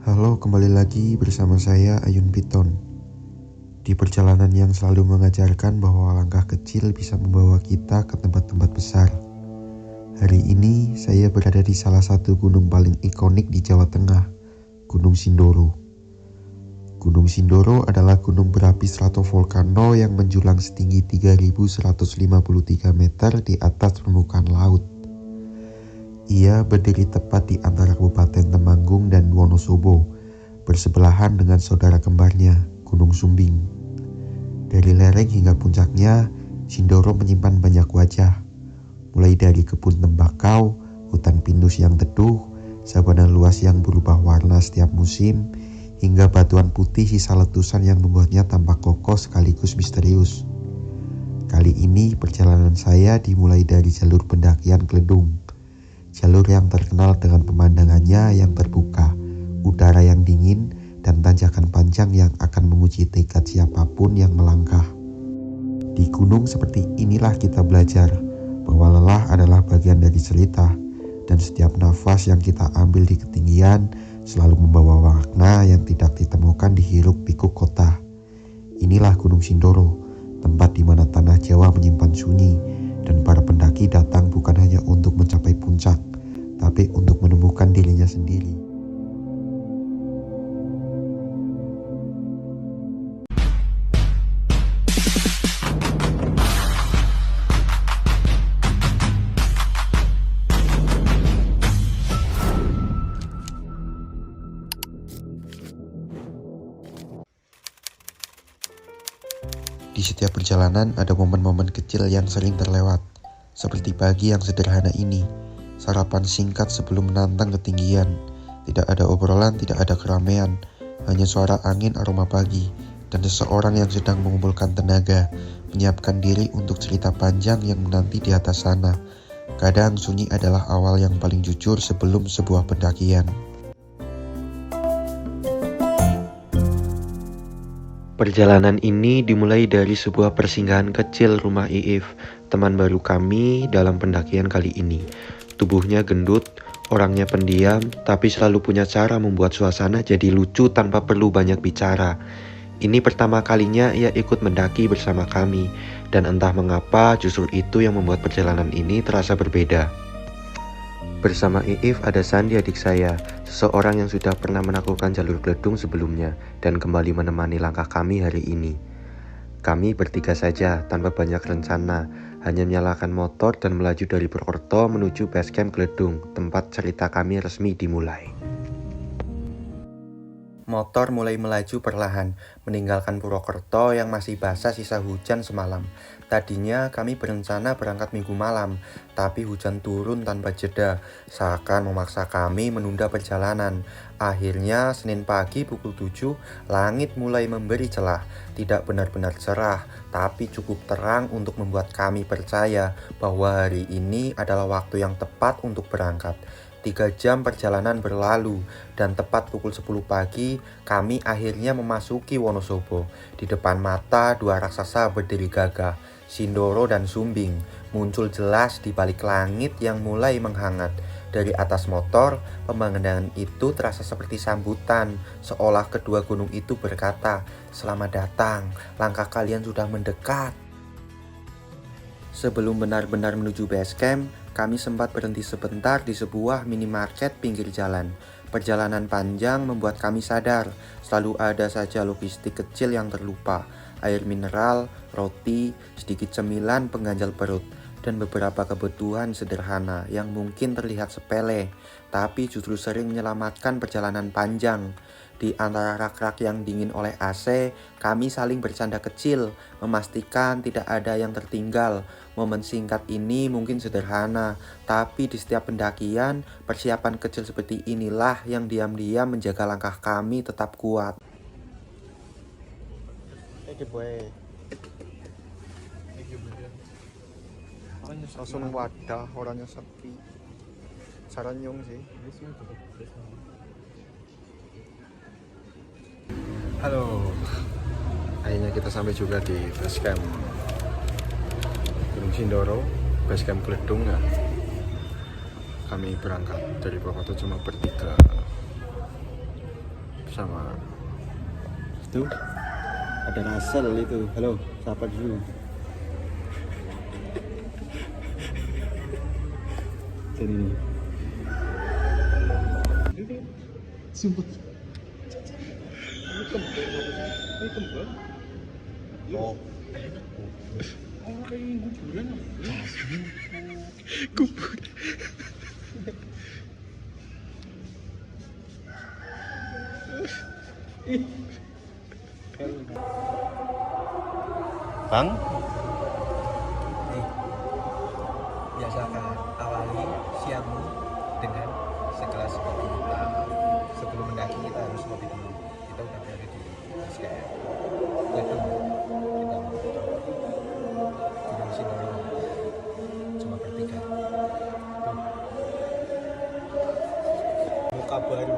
Halo, kembali lagi bersama saya Ayun Piton. Di perjalanan yang selalu mengajarkan bahwa langkah kecil bisa membawa kita ke tempat-tempat besar. Hari ini saya berada di salah satu gunung paling ikonik di Jawa Tengah, Gunung Sindoro. Gunung Sindoro adalah gunung berapi stratovolcano yang menjulang setinggi 3.153 meter di atas permukaan laut. Ia berdiri tepat di antara Kabupaten Temanggung dan Wonosobo, bersebelahan dengan saudara kembarnya, Gunung Sumbing. Dari lereng hingga puncaknya, Sindoro menyimpan banyak wajah, mulai dari kebun tembakau, hutan pinus yang teduh, sabana luas yang berubah warna setiap musim, hingga batuan putih sisa letusan yang membuatnya tampak kokoh sekaligus misterius. Kali ini perjalanan saya dimulai dari jalur pendakian Kledung. Jalur yang terkenal dengan pemandangannya yang terbuka, udara yang dingin, dan tanjakan panjang yang akan menguji tekad siapapun yang melangkah. Di gunung seperti inilah kita belajar bahwa lelah adalah bagian dari cerita, dan setiap nafas yang kita ambil di ketinggian selalu membawa makna yang tidak ditemukan di hiruk-pikuk kota. Inilah Gunung Sindoro, tempat di mana tanah Jawa menyimpan sunyi, dan para pendaki datang bukan hanya untuk mencapai puncak, tapi untuk menemukan dirinya sendiri. Di setiap perjalanan ada momen-momen kecil yang sering terlewat, seperti pagi yang sederhana ini, sarapan singkat sebelum menantang ketinggian. Tidak ada obrolan, tidak ada keramaian, hanya suara angin aroma pagi, dan seseorang yang sedang mengumpulkan tenaga, menyiapkan diri untuk cerita panjang yang menanti di atas sana. Kadang sunyi adalah awal yang paling jujur sebelum sebuah pendakian. Perjalanan ini dimulai dari sebuah persinggahan kecil rumah Iif, teman baru kami dalam pendakian kali ini. Tubuhnya gendut, orangnya pendiam, tapi selalu punya cara membuat suasana jadi lucu tanpa perlu banyak bicara. Ini pertama kalinya ia ikut mendaki bersama kami, dan entah mengapa justru itu yang membuat perjalanan ini terasa berbeda. Bersama Iif ada Sandi, adik saya, seseorang yang sudah pernah menaklukkan jalur Kledung sebelumnya dan kembali menemani langkah kami hari ini. Kami bertiga saja, tanpa banyak rencana, hanya menyalakan motor dan melaju dari Purwokerto menuju basecamp Kledung, tempat cerita kami resmi dimulai. Motor mulai melaju perlahan, meninggalkan Purwokerto yang masih basah sisa hujan semalam. Tadinya kami berencana berangkat minggu malam, tapi hujan turun tanpa jeda, seakan memaksa kami menunda perjalanan. Akhirnya Senin pagi pukul 7, langit mulai memberi celah. Tidak benar-benar cerah, tapi cukup terang untuk membuat kami percaya bahwa hari ini adalah waktu yang tepat untuk berangkat. 3 jam perjalanan berlalu, dan tepat pukul 10 pagi, kami akhirnya memasuki Wonosobo. Di depan mata, dua raksasa berdiri gagah, Sindoro dan Sumbing, muncul jelas di balik langit yang mulai menghangat. Dari atas motor, pemandangan itu terasa seperti sambutan, seolah kedua gunung itu berkata, "Selamat datang, langkah kalian sudah mendekat." Sebelum benar-benar menuju base camp, kami sempat berhenti sebentar di sebuah minimarket pinggir jalan. Perjalanan panjang membuat kami sadar, selalu ada saja logistik kecil yang terlupa. Air mineral, roti, sedikit cemilan pengganjal perut, dan beberapa kebutuhan sederhana yang mungkin terlihat sepele, tapi justru sering menyelamatkan perjalanan panjang. Di antara rak-rak yang dingin oleh AC, kami saling bercanda kecil, memastikan tidak ada yang tertinggal. Momen singkat ini mungkin sederhana, tapi di setiap pendakian, persiapan kecil seperti inilah yang diam-diam menjaga langkah kami tetap kuat. Langsung wadah, orangnya sepi. Saranyong sih. Halo, akhirnya kita sampai juga di basecamp Gunung Sindoro, basecamp Kledung ya. Kami berangkat dari Purwokerto cuma bertiga. bersama. Itu ada Russell itu. Halo, sapa dulu. Dan ini. Sumpah. Oh. Kubur. Bang, biasakan awali siangmu dengan segelas kopi hitam. Sebelum mendaki kita harus kopi dulu. Kita udah berada di SKM Gedung. Kita mau ke Gunung Sindoro cuma bertiga. Muka baru.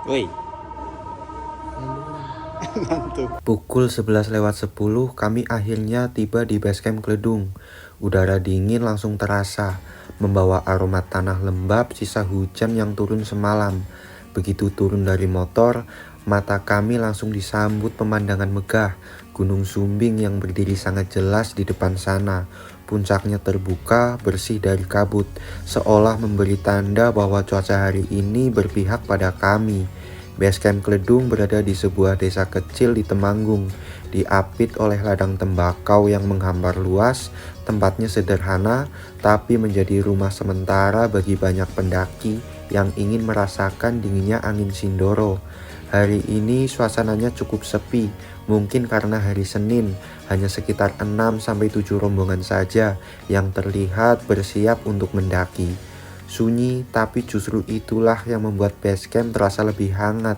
woi. Ngantuk. Pukul 11:10 kami akhirnya tiba di basecamp Kledung. Udara dingin langsung terasa, membawa aroma tanah lembab sisa hujan yang turun semalam. Begitu turun dari motor, mata kami langsung disambut pemandangan megah. Gunung Sumbing yang berdiri sangat jelas di depan sana. Puncaknya terbuka, bersih dari kabut, seolah memberi tanda bahwa cuaca hari ini berpihak pada kami. Basecamp Kledung berada di sebuah desa kecil di Temanggung, diapit oleh ladang tembakau yang menghampar luas. Tempatnya sederhana, tapi menjadi rumah sementara bagi banyak pendaki yang ingin merasakan dinginnya angin Sindoro. Hari ini suasananya cukup sepi, mungkin karena hari Senin, hanya sekitar 6-7 rombongan saja yang terlihat bersiap untuk mendaki. Sunyi, tapi justru itulah yang membuat basecamp terasa lebih hangat.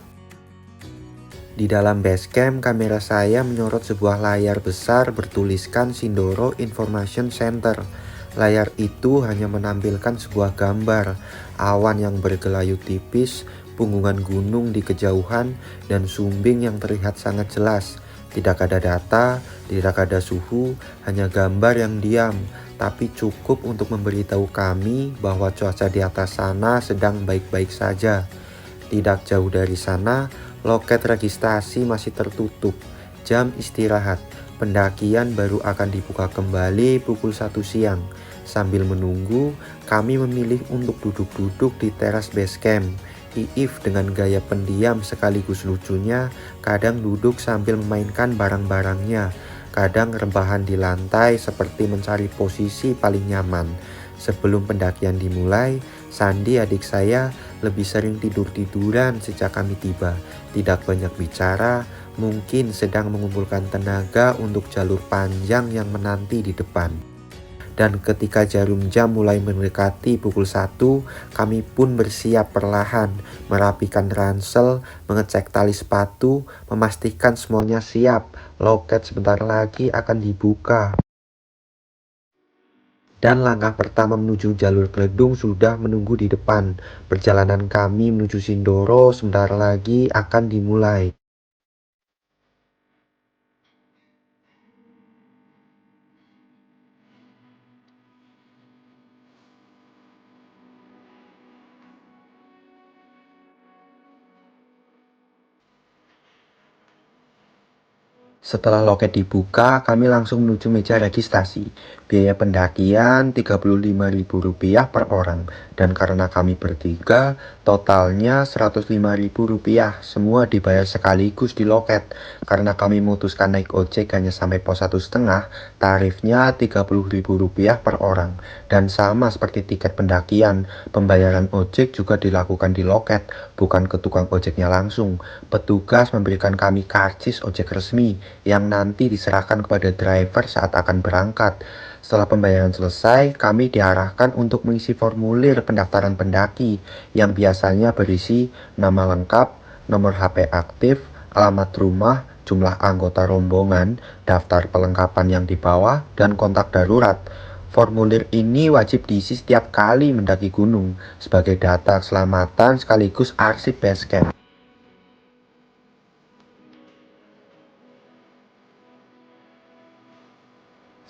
Di dalam basecamp, kamera saya menyorot sebuah layar besar bertuliskan Sindoro Information Center. Layar itu hanya menampilkan sebuah gambar, awan yang bergelayut tipis, punggungan gunung di kejauhan, dan Sumbing yang terlihat sangat jelas. Tidak ada data, tidak ada suhu, hanya gambar yang diam, tapi cukup untuk memberitahu kami bahwa cuaca di atas sana sedang baik-baik saja. Tidak jauh dari sana, loket registrasi masih tertutup. Jam istirahat, pendakian baru akan dibuka kembali pukul 1 siang. Sambil menunggu, kami memilih untuk duduk-duduk di teras basecamp. Iif dengan gaya pendiam sekaligus lucunya, kadang duduk sambil memainkan barang-barangnya, kadang rebahan di lantai seperti mencari posisi paling nyaman. Sebelum pendakian dimulai, Sandi adik saya lebih sering tidur-tiduran sejak kami tiba. Tidak banyak bicara, mungkin sedang mengumpulkan tenaga untuk jalur panjang yang menanti di depan. Dan ketika jarum jam mulai mendekati pukul 1, kami pun bersiap perlahan, merapikan ransel, mengecek tali sepatu, memastikan semuanya siap. Loket sebentar lagi akan dibuka. Dan langkah pertama menuju jalur Kledung sudah menunggu di depan. Perjalanan kami menuju Sindoro sebentar lagi akan dimulai. Setelah loket dibuka, kami langsung menuju meja registrasi. Biaya pendakian Rp35.000 per orang. Dan karena kami bertiga, totalnya Rp105.000. Semua dibayar sekaligus di loket. Karena kami memutuskan naik ojek hanya sampai pos 1,5, tarifnya Rp30.000 per orang. Dan sama seperti tiket pendakian, pembayaran ojek juga dilakukan di loket, bukan ke tukang ojeknya langsung. Petugas memberikan kami karcis ojek resmi yang nanti diserahkan kepada driver saat akan berangkat. Setelah pembayaran selesai, kami diarahkan untuk mengisi formulir pendaftaran pendaki yang biasanya berisi nama lengkap, nomor HP aktif, alamat rumah, jumlah anggota rombongan, daftar pelengkapan yang dibawa, dan kontak darurat. Formulir ini wajib diisi setiap kali mendaki gunung sebagai data keselamatan sekaligus arsip basecamp.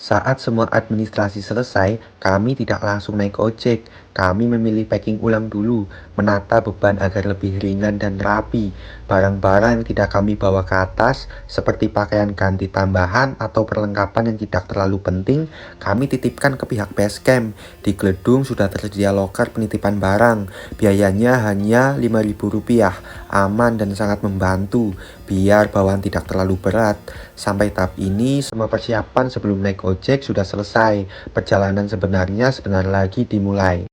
Saat semua administrasi selesai, kami tidak langsung naik ojek. Kami memilih packing ulang dulu, menata beban agar lebih ringan dan rapi. Barang-barang yang tidak kami bawa ke atas, seperti pakaian ganti tambahan atau perlengkapan yang tidak terlalu penting, kami titipkan ke pihak base camp. Di Gledung sudah tersedia loker penitipan barang. Biayanya hanya Rp5.000, aman dan sangat membantu, biar bawaan tidak terlalu berat. Sampai tahap ini, semua persiapan sebelum naik ojek sudah selesai. Perjalanan sebenarnya sebentar lagi dimulai.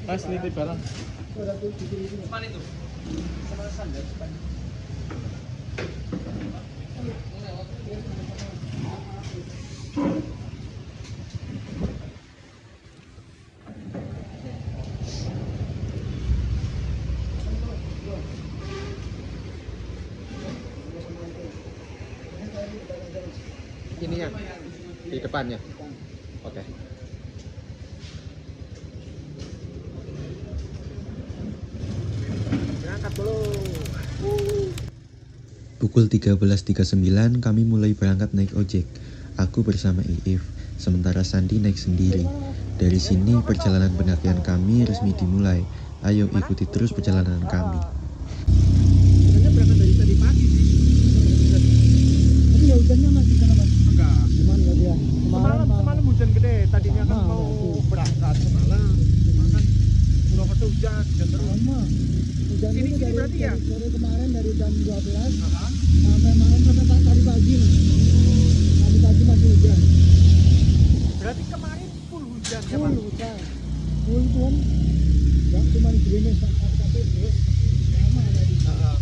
Mas nitip barang. Ininya di depannya. Oke. Berangkat dulu. Pukul 13.39 kami mulai berangkat naik ojek. Aku bersama Iif, sementara Sandi naik sendiri. Dari sini perjalanan pendakian kami resmi dimulai. Ayo ikuti terus perjalanan kami. Sebenarnya berangkat dari tadi pagi sih. Tapi ya hujannya masih sana mas. Enggak. Cuman nggak dia. Semalam hujan gede. Tadinya kan mau berangkat semalam. Cuma kan Purwokerto hujan terus. Lama. Hujan Sini itu dari, berarti ya? dari sore kemarin dari jam 12 sampai malam sampai tadi pagi. Tadi pagi masih hujan. Berarti kemarin full hujan ya Full Mas? hujan. Full pun nggak cuma gerimis tapi lama tadi. Malam.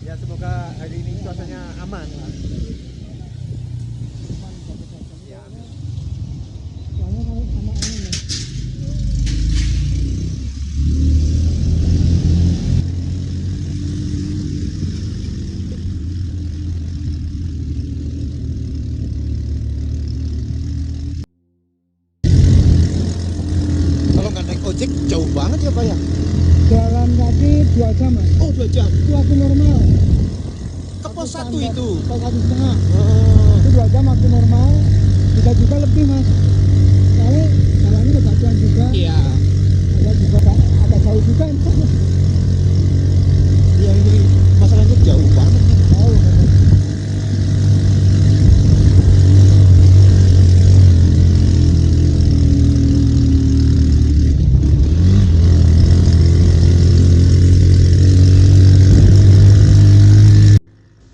Ya semoga hari ini cuacanya aman lah. Ya. Soalnya kalau sama angin ya. Kalau nggak naik ojek jauh banget ya Pak ya? Jalan kaki 2 jam mas. Oh 2 jam. Itu waktu normal. Ke pos 1 standar. itu. Pos 1,5. Oh. Itu 2 jam waktu normal. 3 juta lebih mas. Soalnya jalannya bebatuan juga. Iya. Ada juga ada jauh juga. Iya ini masalahnya jauh banget. Jauh.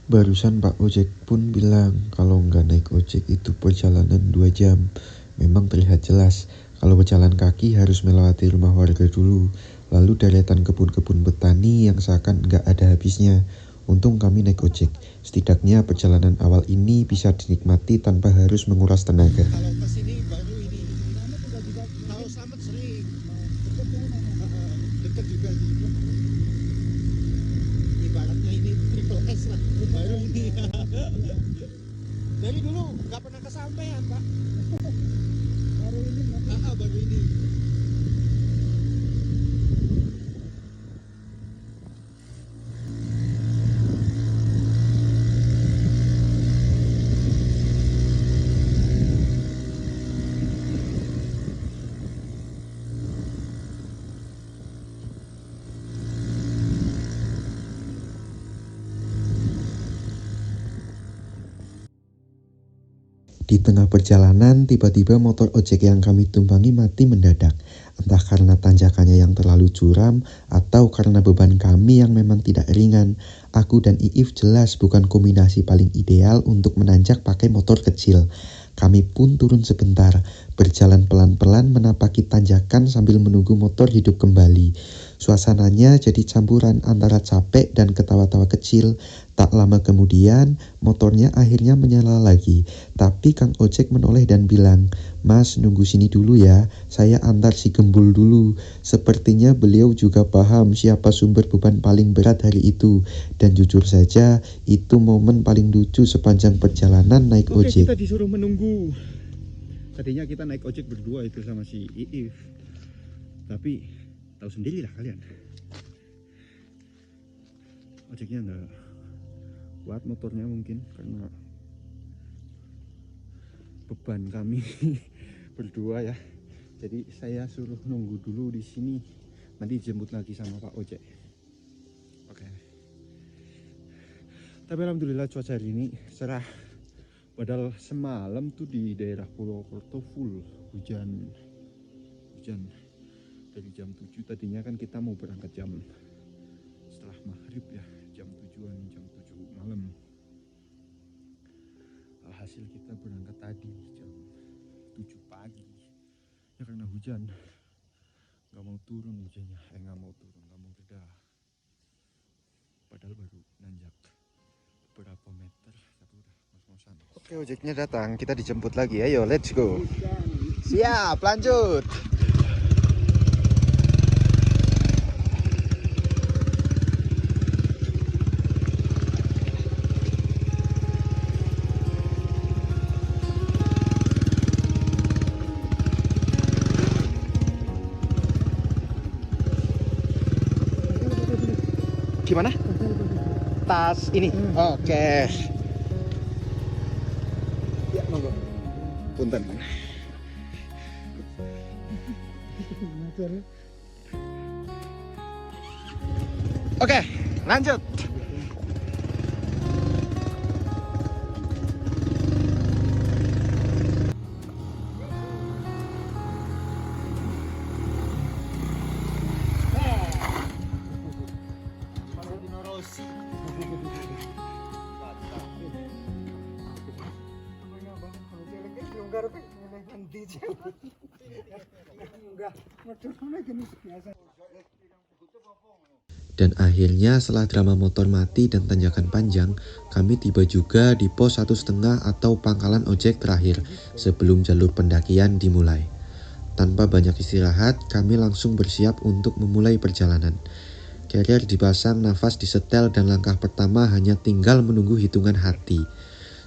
Barusan Pak Ojek pun bilang kalau nggak naik ojek itu perjalanan 2 jam. Memang terlihat jelas kalau berjalan kaki harus melewati rumah warga dulu, lalu deretan kebun-kebun petani yang seakan nggak ada habisnya. Untung kami naik ojek. Setidaknya perjalanan awal ini bisa dinikmati tanpa harus menguras tenaga. Kalau ke sini baru ini. Kalau Slamet sering. Dekat juga sih. Ibaratnya ini triple S lah. Baru ini. Dari dulu nggak pernah kesampaian Pak. Baru ini Baru ini. Di tengah perjalanan, tiba-tiba motor ojek yang kami tumpangi mati mendadak. Entah karena tanjakannya yang terlalu curam, atau karena beban kami yang memang tidak ringan. Aku dan Iif jelas bukan kombinasi paling ideal untuk menanjak pakai motor kecil. Kami pun turun sebentar, berjalan pelan-pelan menapaki tanjakan sambil menunggu motor hidup kembali. Suasananya jadi campuran antara capek dan ketawa-tawa kecil. Tak lama kemudian, motornya akhirnya menyala lagi. Tapi Kang Ojek menoleh dan bilang, "Mas, nunggu sini dulu ya, saya antar si Gembul dulu." Sepertinya beliau juga paham siapa sumber beban paling berat hari itu. Dan jujur saja, itu momen paling lucu sepanjang perjalanan naik Oke, ojek. kita disuruh menunggu. Tadinya kita naik ojek berdua itu sama si Iif. Tapi tahu sendirilah kalian. Ojeknya enggak kuat, motornya mungkin karena beban kami berdua ya. Jadi saya suruh nunggu dulu di sini. Nanti jemput lagi sama Pak Ojek. Oke. Tapi alhamdulillah cuaca hari ini cerah. Padahal semalam tuh di daerah Purwokerto full hujan dari jam 7. Tadinya kan kita mau berangkat jam setelah maghrib ya, jam 7-an, jam 7 malam. Alhasil kita berangkat tadi jam 7 pagi ya, karena hujan. Nggak mau turun hujannya, nggak mau reda. Padahal baru nanjak beberapa meter tapi udah ngos-ngosan. Oke, ojeknya datang, kita dijemput lagi. Ayo, let's go. Siap, lanjut. Gimana? Tas ini. Oke. Ya, monggo. Punten. Oke, lanjut. Dan akhirnya setelah drama motor mati dan tanjakan panjang, kami tiba juga di pos 1,5 atau pangkalan ojek terakhir sebelum jalur pendakian dimulai. Tanpa banyak istirahat, kami langsung bersiap untuk memulai perjalanan. Carrier dipasang, nafas disetel, dan langkah pertama hanya tinggal menunggu hitungan hati.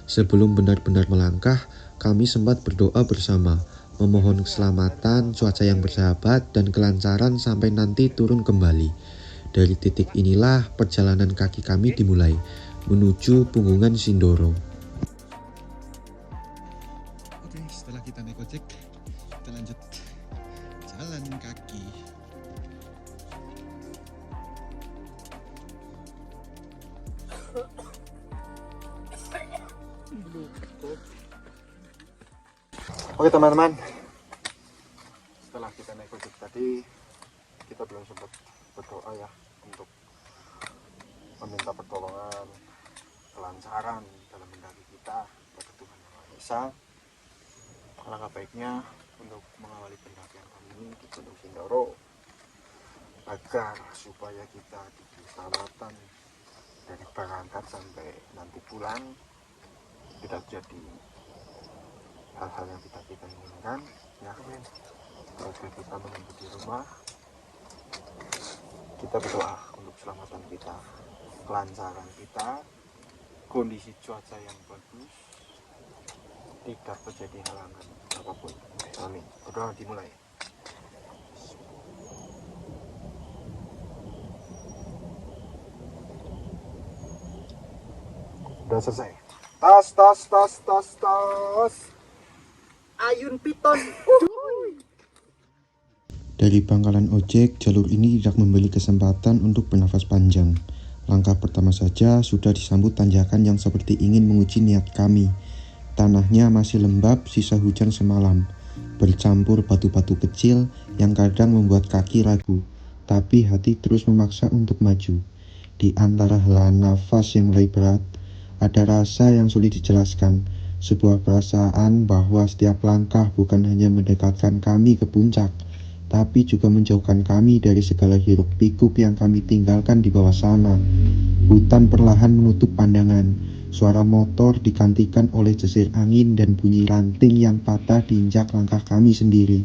Sebelum benar-benar melangkah, kami sempat berdoa bersama, memohon keselamatan, cuaca yang bersahabat, dan kelancaran sampai nanti turun kembali. Dari titik inilah perjalanan kaki kami dimulai, menuju Punggungan Sindoro. Oke, setelah kita naik ojek, kita lanjut jalan kaki. Oke teman-teman, setelah kita naik ojek tadi, kita belum sempat berdoa ya untuk meminta pertolongan, kelancaran dalam mendaki kita pada Tuhan Yang Maha Esa. Alangkah baiknya untuk mengawali pendakian kami ini di Gunung Sindoro, agar supaya kita diberi keselamatan dari berangkat sampai nanti pulang, tidak jadi hal-hal yang tidak kita inginkan ya. Ketika kita menunggu di rumah, kita berdoa untuk keselamatan kita, kelancaran kita, kondisi cuaca yang bagus, tidak terjadi halangan apapun. Amin. Berdoa dimulai. Udah selesai. Tas. Ayun piton. Dari pangkalan ojek, jalur ini tidak memberi kesempatan untuk bernafas panjang. Langkah pertama saja sudah disambut tanjakan yang seperti ingin menguji niat kami. Tanahnya masih lembab sisa hujan semalam, bercampur batu-batu kecil yang kadang membuat kaki ragu, tapi hati terus memaksa untuk maju. Di antara helaan nafas yang mulai berat, ada rasa yang sulit dijelaskan, Sebuah perasaan bahwa setiap langkah bukan hanya mendekatkan kami ke puncak, tapi juga menjauhkan kami dari segala hiruk pikuk yang kami tinggalkan di bawah sana. Hutan perlahan menutup pandangan. Suara motor digantikan oleh desir angin dan bunyi ranting yang patah diinjak langkah kami sendiri.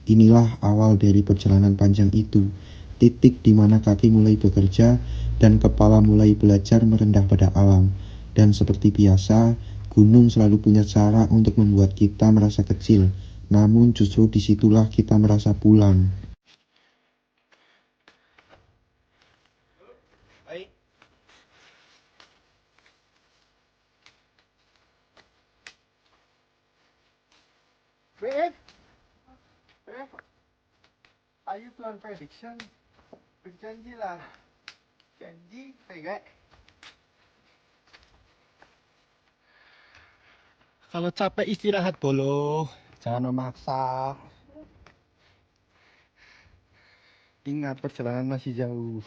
Inilah awal dari perjalanan panjang itu, titik di mana kaki mulai bekerja dan kepala mulai belajar merendah pada alam. Dan seperti biasa, gunung selalu punya cara untuk membuat kita merasa kecil, namun justru disitulah kita merasa pulang. Baik. Babe, ayo plan prediction. Berjanjilah. Janji, baik. Kalau capek istirahat bolo, jangan memaksa. Ingat perjalanan masih jauh.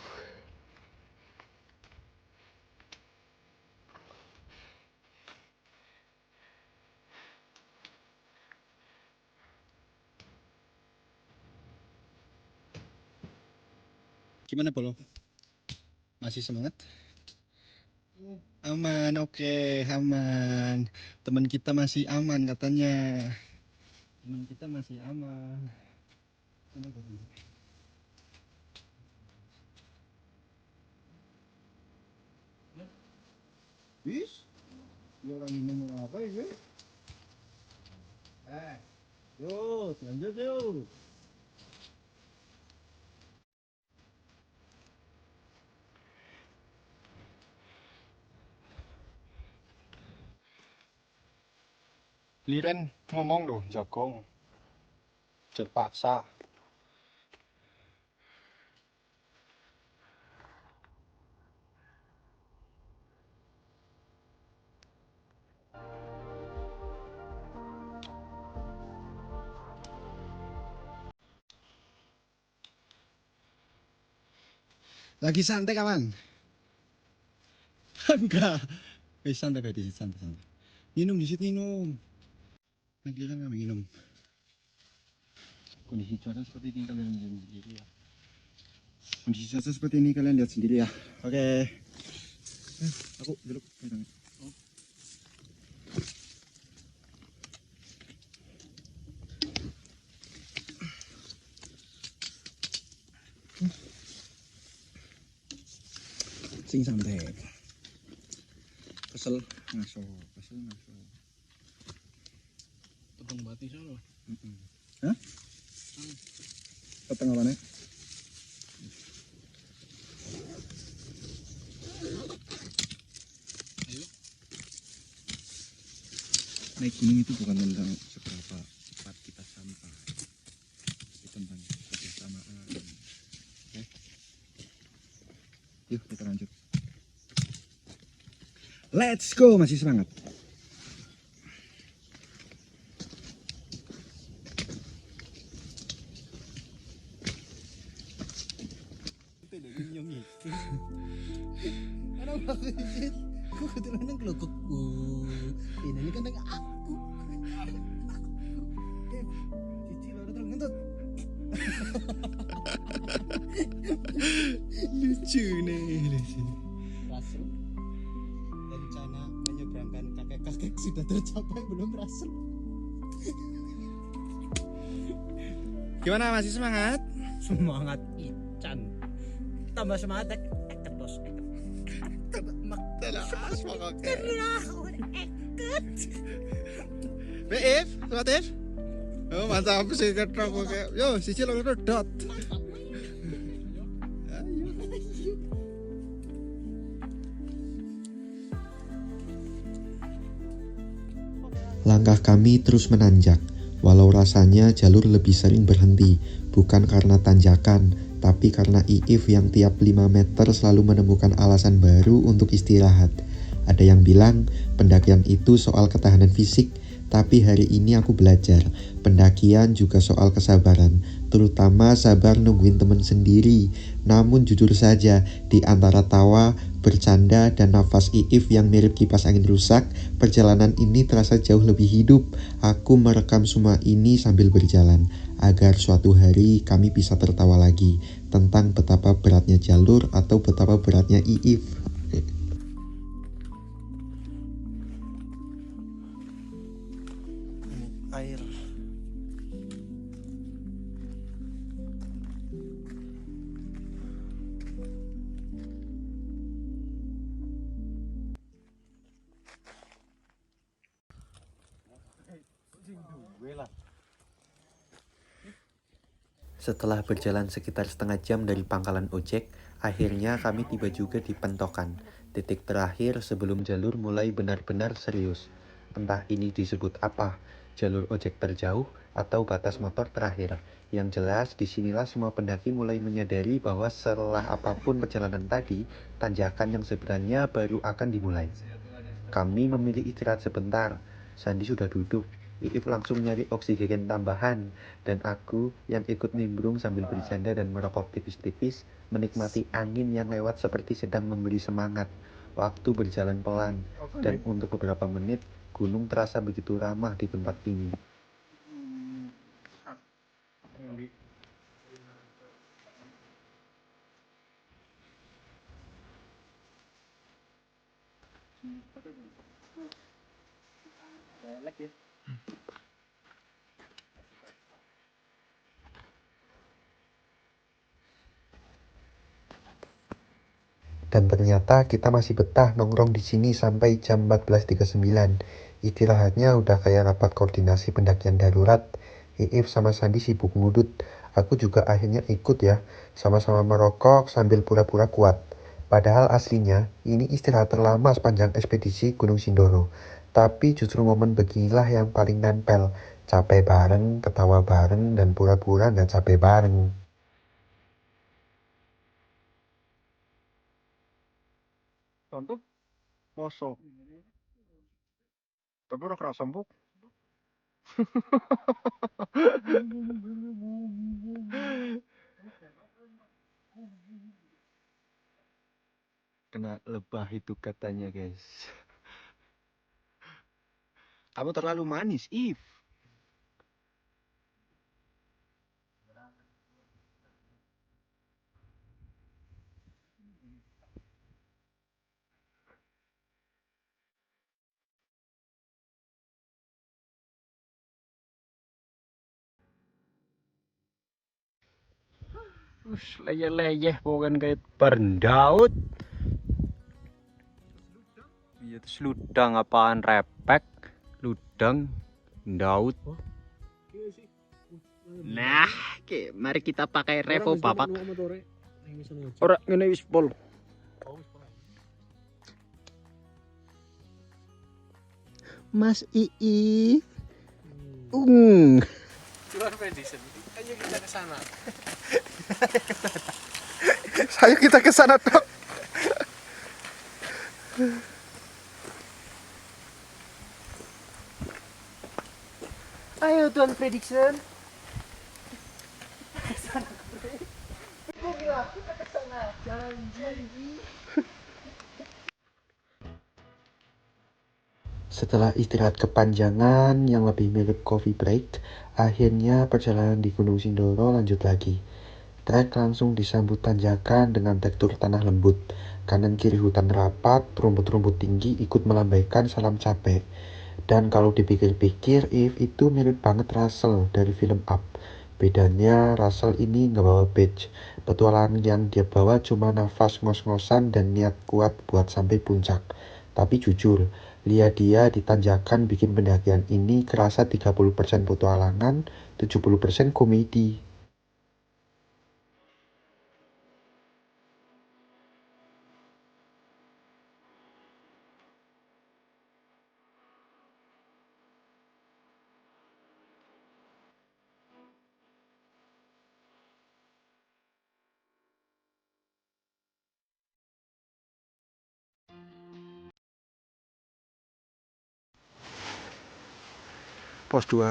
Gimana bolo? Masih semangat? Aman, oke, aman. Teman kita masih aman katanya. Teman kita masih aman. Bis? Dia orang ini mau apa ya? Yuk, lanjut yuk. Liren ngomong loh, jagong. Terpaksa. Lagi santai kawan? Enggak. Santai di situ, santai. Minum di situ, minum. Nanti kan kami minum. Kondisi cuaca seperti ini kalian lihat sendiri ya. Kondisi cuaca seperti ini kalian lihat sendiri ya. Oke. Aku duduk. Sing santai. Kesel ngaso. Peteng bati solo. Hah? Peteng apa nih? Ayo. Naik gunung itu bukan tentang seberapa cepat kita sampai, tapi tentang kebersamaan. Oke? Yuk kita lanjut. Let's go, masih semangat. Ano ba kasi? Kukutulan ng klokok ko. Pinali ka ng ako. Cici lo terus ngentut. Lucu nih. Rasul. Rencana menyeberangkan kakek-kakek sudah tercapai belum Rasul? Gimana, masih semangat? Semangat Ican. Tambah semangat eket bos, eket. Telas, pokoknya. Eket. Beef, semangat. Oh, mantap sih ketrok oke. Yo, siji lo dot. Langkah kami terus menanjak, walau rasanya jalur lebih sering berhenti, bukan karena tanjakan, tapi karena Iif yang tiap 5 meter selalu menemukan alasan baru untuk istirahat. Ada yang bilang pendakian itu soal ketahanan fisik, tapi hari ini aku belajar, pendakian juga soal kesabaran, terutama sabar nungguin teman sendiri. Namun jujur saja, di antara tawa, Bercanda dan nafas Iif yang mirip kipas angin rusak, perjalanan ini terasa jauh lebih hidup. Aku merekam semua ini sambil berjalan, agar suatu hari kami bisa tertawa lagi tentang betapa beratnya jalur atau betapa beratnya Iif. Air. Setelah berjalan sekitar setengah jam dari pangkalan ojek, akhirnya kami tiba juga di Pentokan, titik terakhir sebelum jalur mulai benar-benar serius. Entah ini disebut apa, jalur ojek terjauh atau batas motor terakhir. Yang jelas, disinilah semua pendaki mulai menyadari bahwa setelah apapun perjalanan tadi, tanjakan yang sebenarnya baru akan dimulai. Kami memilih istirahat sebentar. Sandi sudah duduk. Iif langsung nyari oksigen tambahan, dan aku yang ikut nimbrung sambil bercanda dan merokok tipis-tipis, menikmati angin yang lewat seperti sedang memberi semangat. Waktu berjalan pelan, dan untuk beberapa menit, gunung terasa begitu ramah di tempat ini. Dan ternyata kita masih betah nongkrong di sini sampai jam 14.39. Istirahatnya udah kayak rapat koordinasi pendakian darurat. Iif sama Sandi sibuk ngudut. Aku juga akhirnya ikut ya, sama-sama merokok sambil pura-pura kuat. Padahal aslinya, ini istirahat terlama sepanjang ekspedisi Gunung Sindoro. Tapi justru momen beginilah yang paling nempel. Capek bareng, ketawa bareng, dan pura-pura nggak capek bareng. Contoh poso. Tapi ora kerasa mbok. Kena lebah itu katanya, guys. Kamu terlalu manis, If. Leyeh-leyeh bukan kayak berendaut. Iya, terus ludang apaan repek, ludang, daud. Nah, mari kita pakai revo bapak. Ora ngene wis pol. Mas Ii. Cuman prediction. Ayo kita ke sana. Saya kita ke sana, Dok. Ayo Tuan Prediction. Setelah istirahat kepanjangan yang lebih mirip coffee break, akhirnya perjalanan di Gunung Sindoro lanjut lagi. Trek langsung disambut tanjakan dengan tekstur tanah lembut. Kanan kiri hutan rapat, rumput-rumput tinggi ikut melambaikan salam capek. Dan kalau dipikir-pikir, If itu mirip banget Russell dari film Up. Bedanya Russell ini nggak bawa badge. Petualangan yang dia bawa cuma nafas ngos-ngosan dan niat kuat buat sampai puncak. Tapi jujur, lihat dia di tanjakan bikin pendakian ini kerasa 30% petualangan, 70% komedi. Pos 2.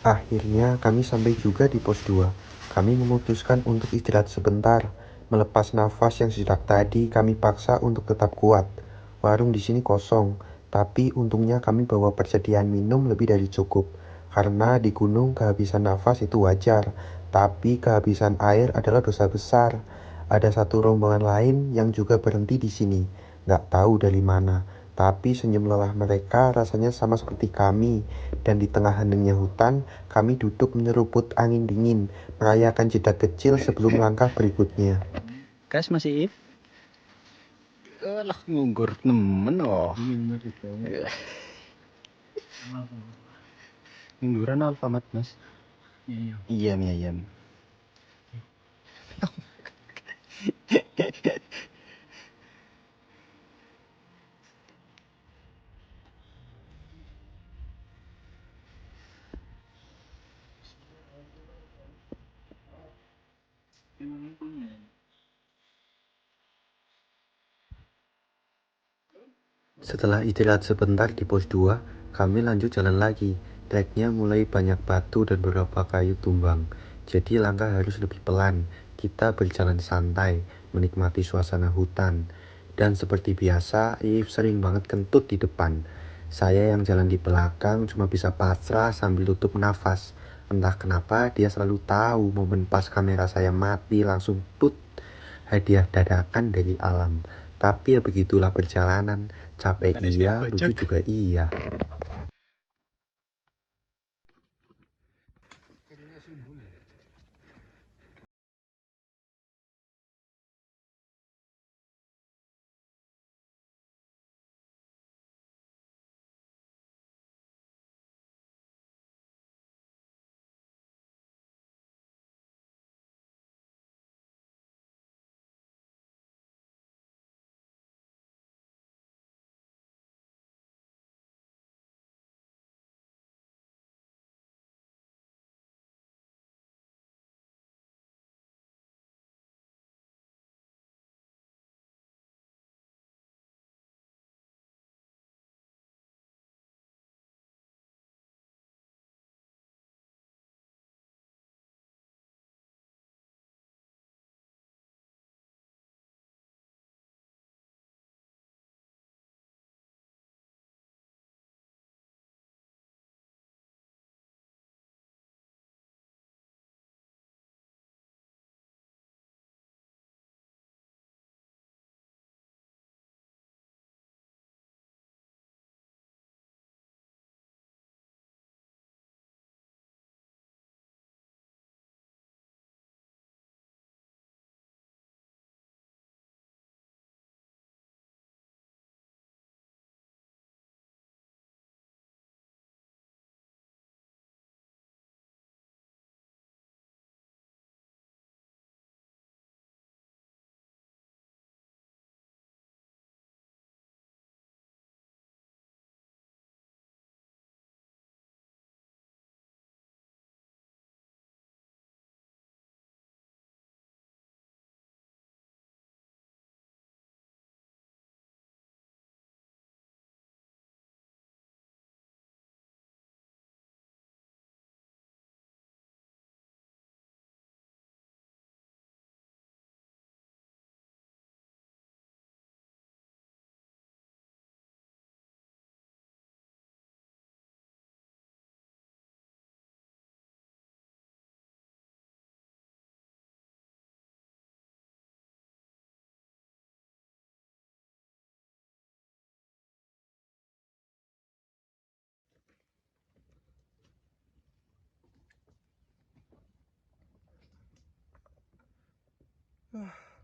Akhirnya kami sampai juga di pos 2. Kami memutuskan untuk istirahat sebentar, melepas nafas yang sejak tadi kami paksa untuk tetap kuat. Warung di sini kosong, tapi untungnya kami bawa persediaan minum lebih dari cukup. Karena di gunung kehabisan nafas itu wajar, tapi kehabisan air adalah dosa besar. Ada satu rombongan lain yang juga berhenti di sini. Nggak tahu dari mana, tapi senyum lelah mereka rasanya sama seperti kami. Dan di tengah heningnya hutan, kami duduk menyeruput angin dingin, merayakan jeda kecil sebelum langkah berikutnya. Gas masih if? Lah ngunggur nemen oh. Ngungguran Alfamart mas. Iya mie ayam. Setelah istirahat sebentar di pos 2, kami lanjut jalan lagi. Treknya mulai banyak batu dan beberapa kayu tumbang, jadi langkah harus lebih pelan. Kita berjalan santai, menikmati suasana hutan. Dan seperti biasa, Iif sering banget kentut di depan. Saya yang jalan di belakang cuma bisa pasrah sambil tutup nafas. Entah kenapa dia selalu tahu momen pas kamera saya mati langsung put. Hadiah dadakan dari alam. Tapi ya begitulah perjalanan. Capek iya, lucu juga iya.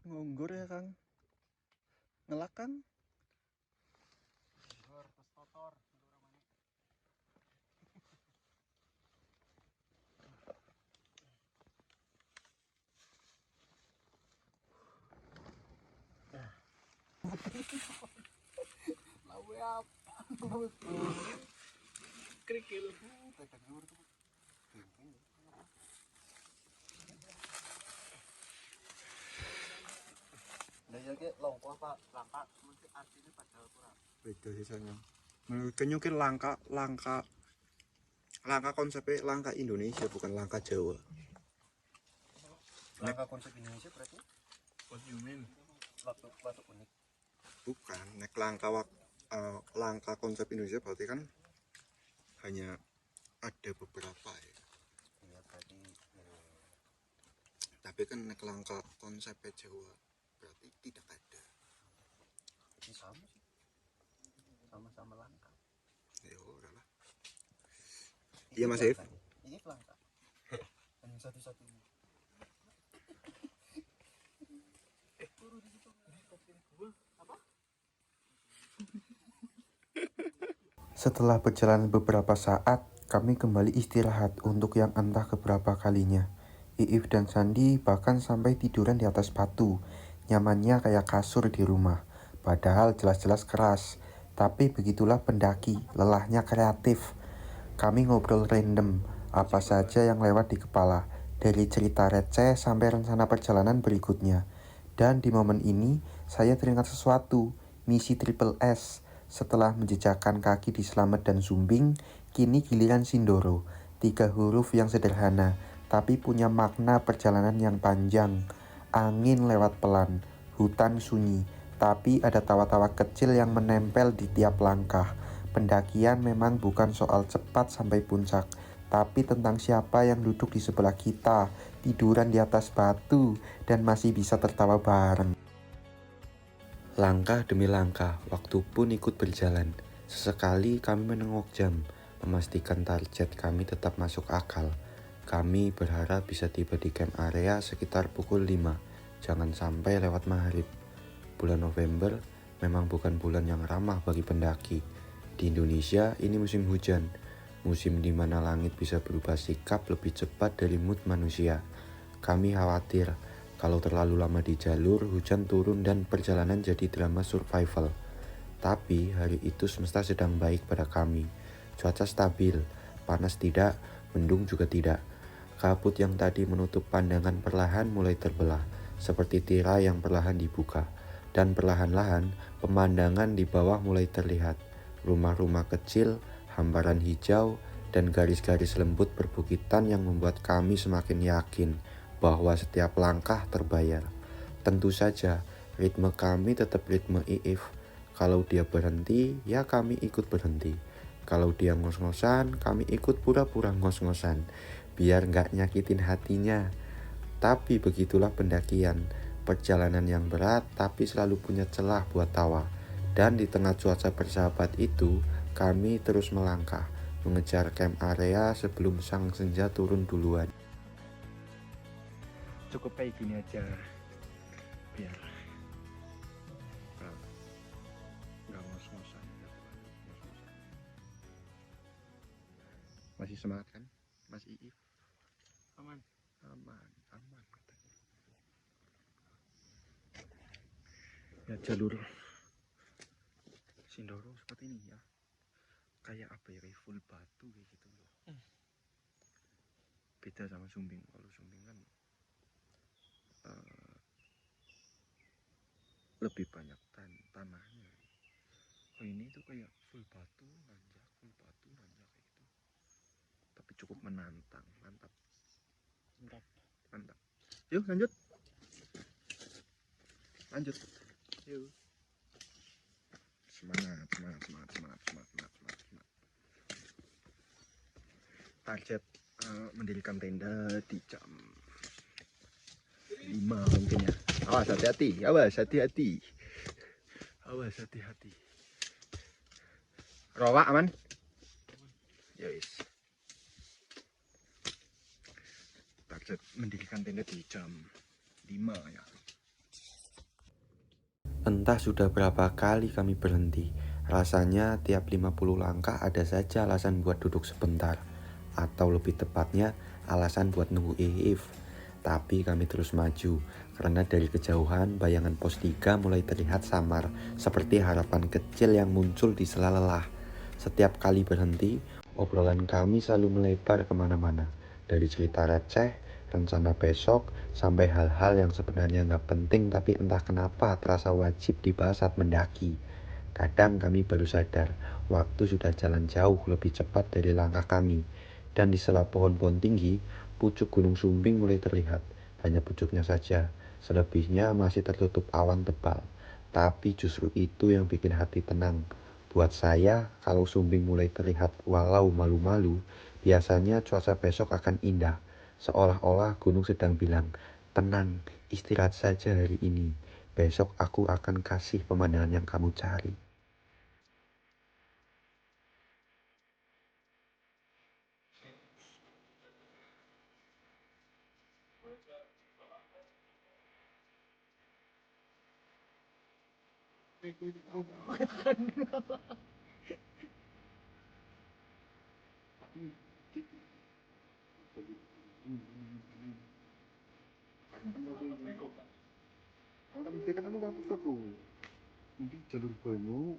Nganggur ya Kang. Ngelak Kang. Beda sisanya. Menurut mungkin langka konsepnya langka Indonesia bukan langka Jawa. Langkah konsep Indonesia berarti What you mean? waktu unik. Bukan, nek langkah konsep Indonesia berarti kan hanya ada beberapa ya. Iya berarti Tapi kan nek langkah konsep Jawa berarti tidak ada. ini sama sih. Sama-sama langkah. Ya udah lah. Iya Mas If. Ini langkah. Yang satu-satunya. Setelah berjalan beberapa saat, kami kembali istirahat untuk yang entah keberapa kalinya. Iif dan Sandi bahkan sampai tiduran di atas batu, nyamannya kayak kasur di rumah. Padahal jelas-jelas keras, tapi begitulah pendaki, lelahnya kreatif. Kami ngobrol random, apa saja yang lewat di kepala, dari cerita receh sampai rencana perjalanan berikutnya. Dan di momen ini, saya teringat sesuatu, misi Triple S. Setelah menjejakkan kaki di Slamet dan Sumbing, kini giliran Sindoro. 3 huruf yang sederhana, tapi punya makna perjalanan yang panjang. Angin lewat pelan, hutan sunyi, tapi ada tawa-tawa kecil yang menempel di tiap langkah. Pendakian memang bukan soal cepat sampai puncak, tapi tentang siapa yang duduk di sebelah kita, tiduran di atas batu, dan masih bisa tertawa bareng. Langkah demi langkah, waktu pun ikut berjalan. Sesekali kami menengok jam, memastikan target kami tetap masuk akal. Kami berharap bisa tiba di camp area sekitar pukul 5, jangan sampai lewat maghrib. Bulan November memang bukan bulan yang ramah bagi pendaki. Di Indonesia ini musim hujan, musim di mana langit bisa berubah sikap lebih cepat dari mood manusia. Kami khawatir kalau terlalu lama di jalur, hujan turun dan perjalanan jadi drama survival. Tapi hari itu semesta sedang baik pada kami. Cuaca stabil, panas tidak, mendung juga tidak. Kabut yang tadi menutup pandangan perlahan mulai terbelah, seperti tirai yang perlahan dibuka. Dan perlahan-lahan, pemandangan di bawah mulai terlihat. Rumah-rumah kecil, hamparan hijau, dan garis-garis lembut perbukitan yang membuat kami semakin yakin bahwa setiap langkah terbayar. Tentu saja, ritme kami tetap ritme Iif. Kalau dia berhenti, ya kami ikut berhenti. Kalau dia ngos-ngosan, kami ikut pura-pura ngos-ngosan, biar nggak nyakitin hatinya. Tapi begitulah pendakian, perjalanan yang berat tapi selalu punya celah buat tawa. Dan di tengah cuaca bersahabat itu, kami terus melangkah, mengejar camp area sebelum sang senja turun duluan. Cukup kayak gini aja biar nggak ngos-ngosan. Masih semangat kan Mas Iif? Aman katanya. Ya jalur Sindoro seperti ini ya, kayak apa ya, kayak full batu kayak gitu loh. Beda sama Sumbing. Kalau Sumbing kan lebih banyak tanahnya. Oh ini tuh kayak full batu nanjak kayak gitu. Tapi cukup menantang, mantap. Yuk lanjut. Yuk. Semangat. Target mendirikan tenda di jam 5 mungkin ya. Awas hati-hati. Rawa aman? Yes. Target mendirikan tenda di jam 5 ya. Entah sudah berapa kali kami berhenti. Rasanya tiap 50 langkah ada saja alasan buat duduk sebentar. Atau lebih tepatnya alasan buat nunggu Iif. Tapi kami terus maju, karena dari kejauhan bayangan pos 3 mulai terlihat samar, seperti harapan kecil yang muncul di sela lelah. Setiap kali berhenti, obrolan kami selalu melebar kemana-mana. Dari cerita receh, rencana besok, sampai hal-hal yang sebenarnya nggak penting tapi entah kenapa terasa wajib dibahas saat mendaki. Kadang kami baru sadar, waktu sudah jalan jauh lebih cepat dari langkah kami. Dan di sela pohon-pohon tinggi, pucuk Gunung Sumbing mulai terlihat. hanya pucuknya saja. Selebihnya masih tertutup awan tebal. Tapi justru itu yang bikin hati tenang. Buat saya, kalau Sumbing mulai terlihat walau malu-malu, biasanya cuaca besok akan indah. Seolah-olah gunung sedang bilang, tenang, istirahat saja hari ini. Besok aku akan kasih pemandangan yang kamu cari. Tapi kan kamu waktu itu mungkin jalur banyu.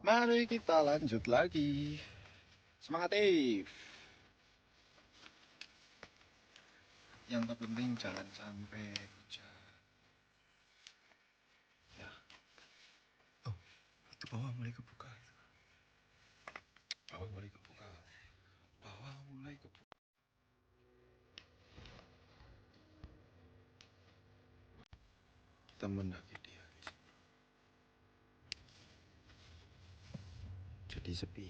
Mari kita lanjut lagi. Semangat, Eve. Yang terpenting jangan sampai hujan. Ya. Oh, itu bawah mulai kebuka. Bawah mulai kebuka. Bawah mulai kebuka. Kita mendaki dia. Jadi sepi.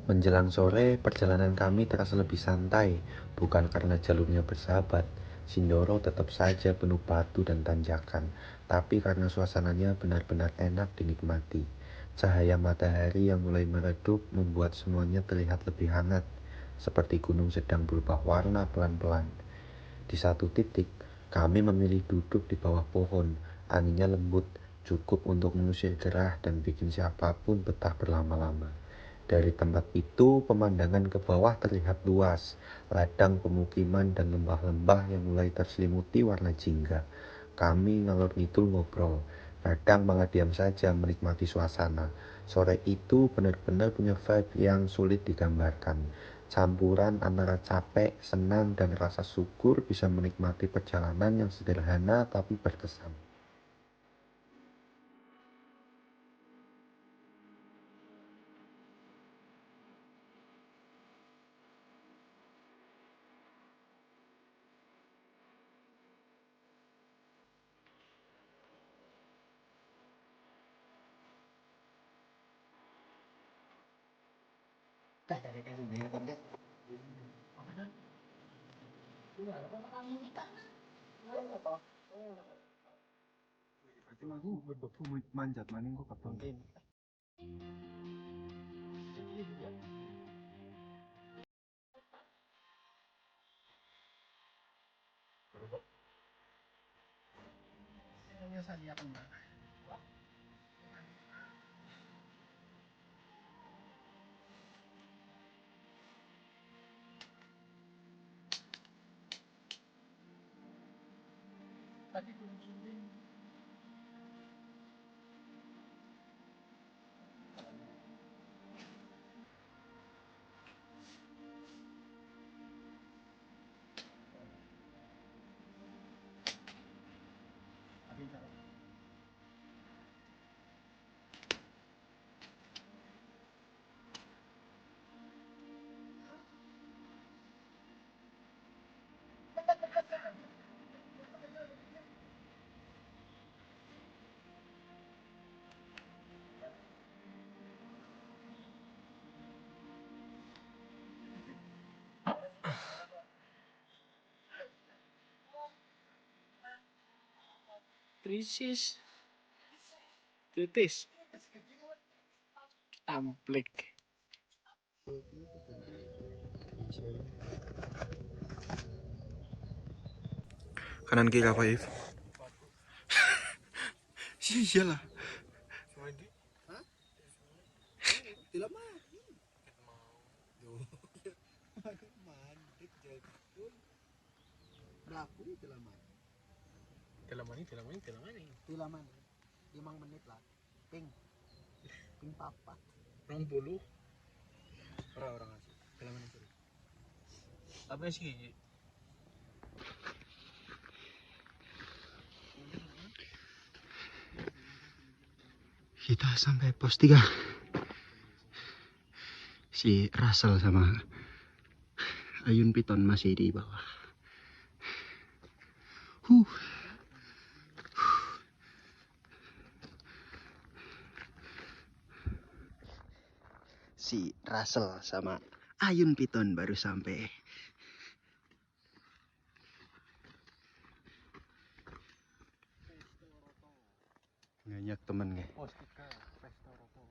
Menjelang sore, perjalanan kami terasa lebih santai, bukan karena jalurnya bersahabat. Sindoro tetap saja penuh batu dan tanjakan, tapi karena suasananya benar-benar enak dinikmati. Cahaya matahari yang mulai meredup membuat semuanya terlihat lebih hangat, seperti gunung sedang berubah warna pelan-pelan. Di satu titik, kami memilih duduk di bawah pohon. Anginnya lembut, cukup untuk mengusir gerah dan bikin siapapun betah berlama-lama. Dari tempat itu, pemandangan ke bawah terlihat luas, ladang pemukiman dan lembah-lembah yang mulai terselimuti warna jingga. Kami ngalor ngidul ngobrol, kadang malah diam saja menikmati suasana. Sore itu benar-benar punya vibe yang sulit digambarkan. Campuran antara capek, senang, dan rasa syukur bisa menikmati perjalanan yang sederhana tapi berkesan. Berarti aku berbebu manjat maning kok kapan? Krisis, kritis, amplik. Kanan kiri apa, If? Iyalah. berapa ini tilaman? Tilaman 5 menit lah. Ping papat. Orang-orang asli. Dalam ini terus. Apa sih? Kita sampai pos 3. Si Russell sama Ayun Piton masih di bawah. Si Russell sama Ayun Piton baru sampai. Banyak temen nih. Postika, Pesta Rokok.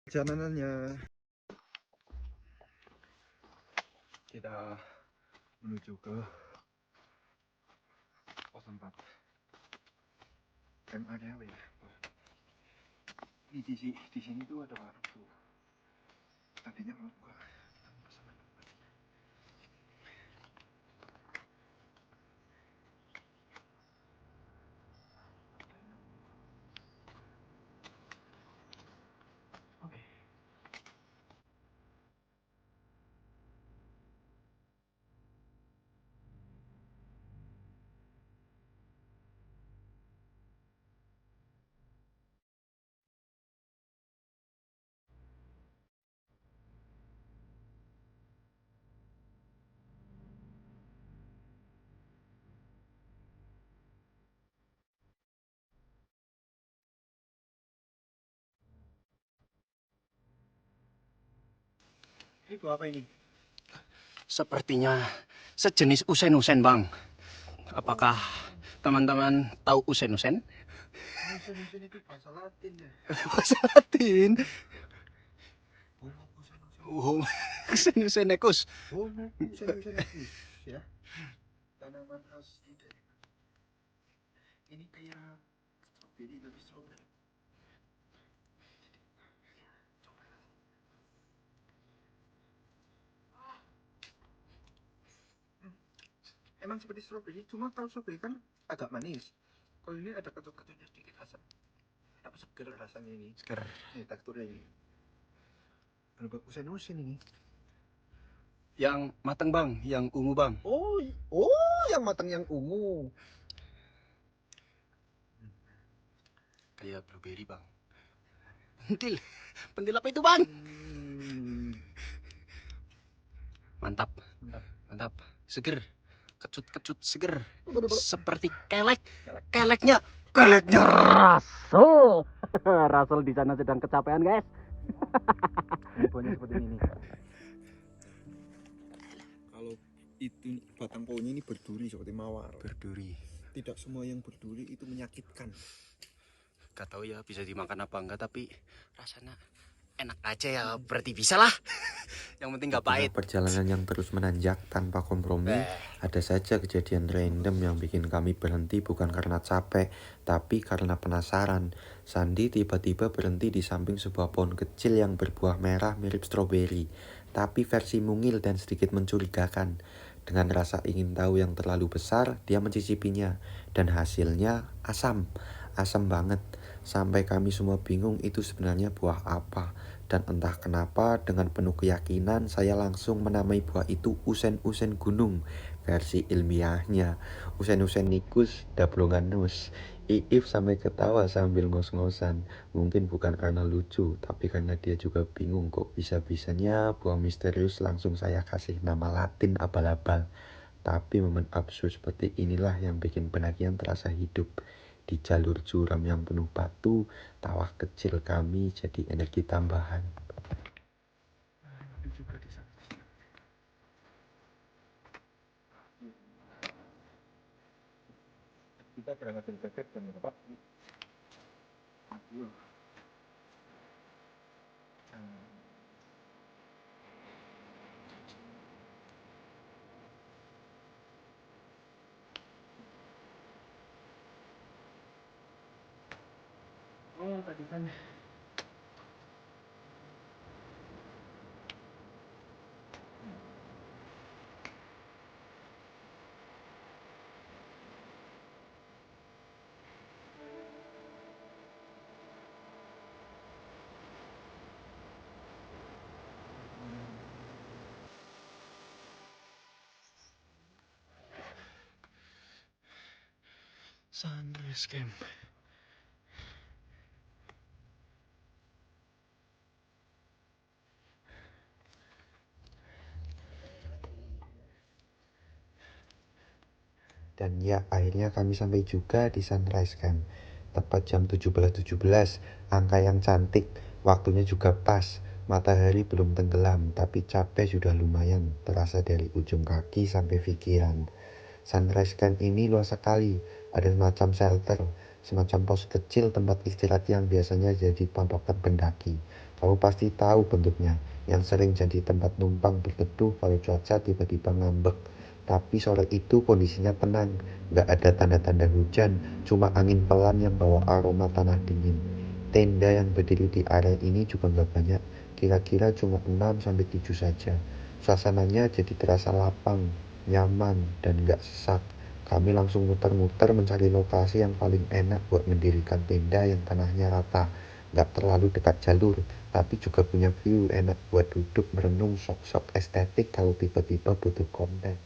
Perjalanannya kita menuju ke pos 4 MADW ya. Di sini tuh ada warung tuh. Tadinya mau buka. Oke. Ini buah apa ini? Sepertinya sejenis usen-usen, Bang. Apakah teman-teman tahu usen-usen? Usen-usen itu bahasa Latin ya. Bahasa Latin. Homo usen-usen. Oh, usen-usen nekus. Homo usen-usen ya. Tanaman khas di daerah. Ini kayak stroberi tapi strawberry. Emang seperti stroberi, cuma kalau stroberi kan agak manis. Kalau ini ada kecut-kecutnya sedikit asam. Tapi seger rasanya ini. Seger. Ini teksturnya ini. Ada usen-usen ini. Yang matang, Bang, yang ungu, Bang. Oh, yang matang yang ungu. Kayak blueberry, Bang. Pentil. Pentil apa itu, Bang? Mantap. Mantap. Seger. Kecut-kecut seger. Seperti kelek. Keleknya Rasul. Rasul di sana sedang kecapean, guys. Buahnya seperti ini. Kalau itu batang pohonnya ini berduri seperti mawar. Berduri. Tidak semua yang berduri itu menyakitkan. Gak tahu ya bisa dimakan apa enggak, tapi rasanya enak aja ya, berarti bisa lah. Yang penting gak pahit. Setelah perjalanan yang terus menanjak tanpa kompromi, ada saja kejadian random yang bikin kami berhenti bukan karena capek, tapi karena penasaran. Sandi tiba-tiba berhenti di samping sebuah pohon kecil yang berbuah merah mirip stroberi, tapi versi mungil dan sedikit mencurigakan. Dengan rasa ingin tahu yang terlalu besar, dia mencicipinya, dan hasilnya asam. Asam banget, sampai kami semua bingung itu sebenarnya buah apa. Dan entah kenapa dengan penuh keyakinan saya langsung menamai buah itu usen-usen gunung. Versi ilmiahnya usen-usen nicus dablonganus. Iif sampai ketawa sambil ngos-ngosan. Mungkin bukan karena lucu, tapi karena dia juga bingung kok bisa-bisanya buah misterius langsung saya kasih nama Latin abal-abal. Tapi momen absurd seperti inilah yang bikin penagihan terasa hidup. Di jalur curam yang penuh batu, tawa kecil kami jadi energi tambahan. Kita berangkat dari Bebek dan Bapak. Oh, tadi kan Sunrise Camp. Dan ya, akhirnya kami sampai juga di Sunrise Camp. Tepat jam 17.17, angka yang cantik, waktunya juga pas. Matahari belum tenggelam, tapi capek sudah lumayan, terasa dari ujung kaki sampai pikiran. Sunrise Camp ini luas sekali, ada semacam shelter, semacam pos kecil tempat istirahat yang biasanya jadi patokan pendaki. Kamu pasti tahu bentuknya, yang sering jadi tempat numpang berteduh kalau cuaca tiba-tiba ngambek. Tapi sore itu kondisinya tenang, gak ada tanda-tanda hujan, cuma angin pelan yang bawa aroma tanah dingin. Tenda yang berdiri di area ini juga gak banyak, kira-kira cuma 6-7 saja. Suasananya jadi terasa lapang, nyaman, dan gak sesak. Kami langsung muter-muter mencari lokasi yang paling enak buat mendirikan tenda yang tanahnya rata, gak terlalu dekat jalur, tapi juga punya view enak buat duduk merenung sok-sok estetik kalau tiba-tiba butuh konten.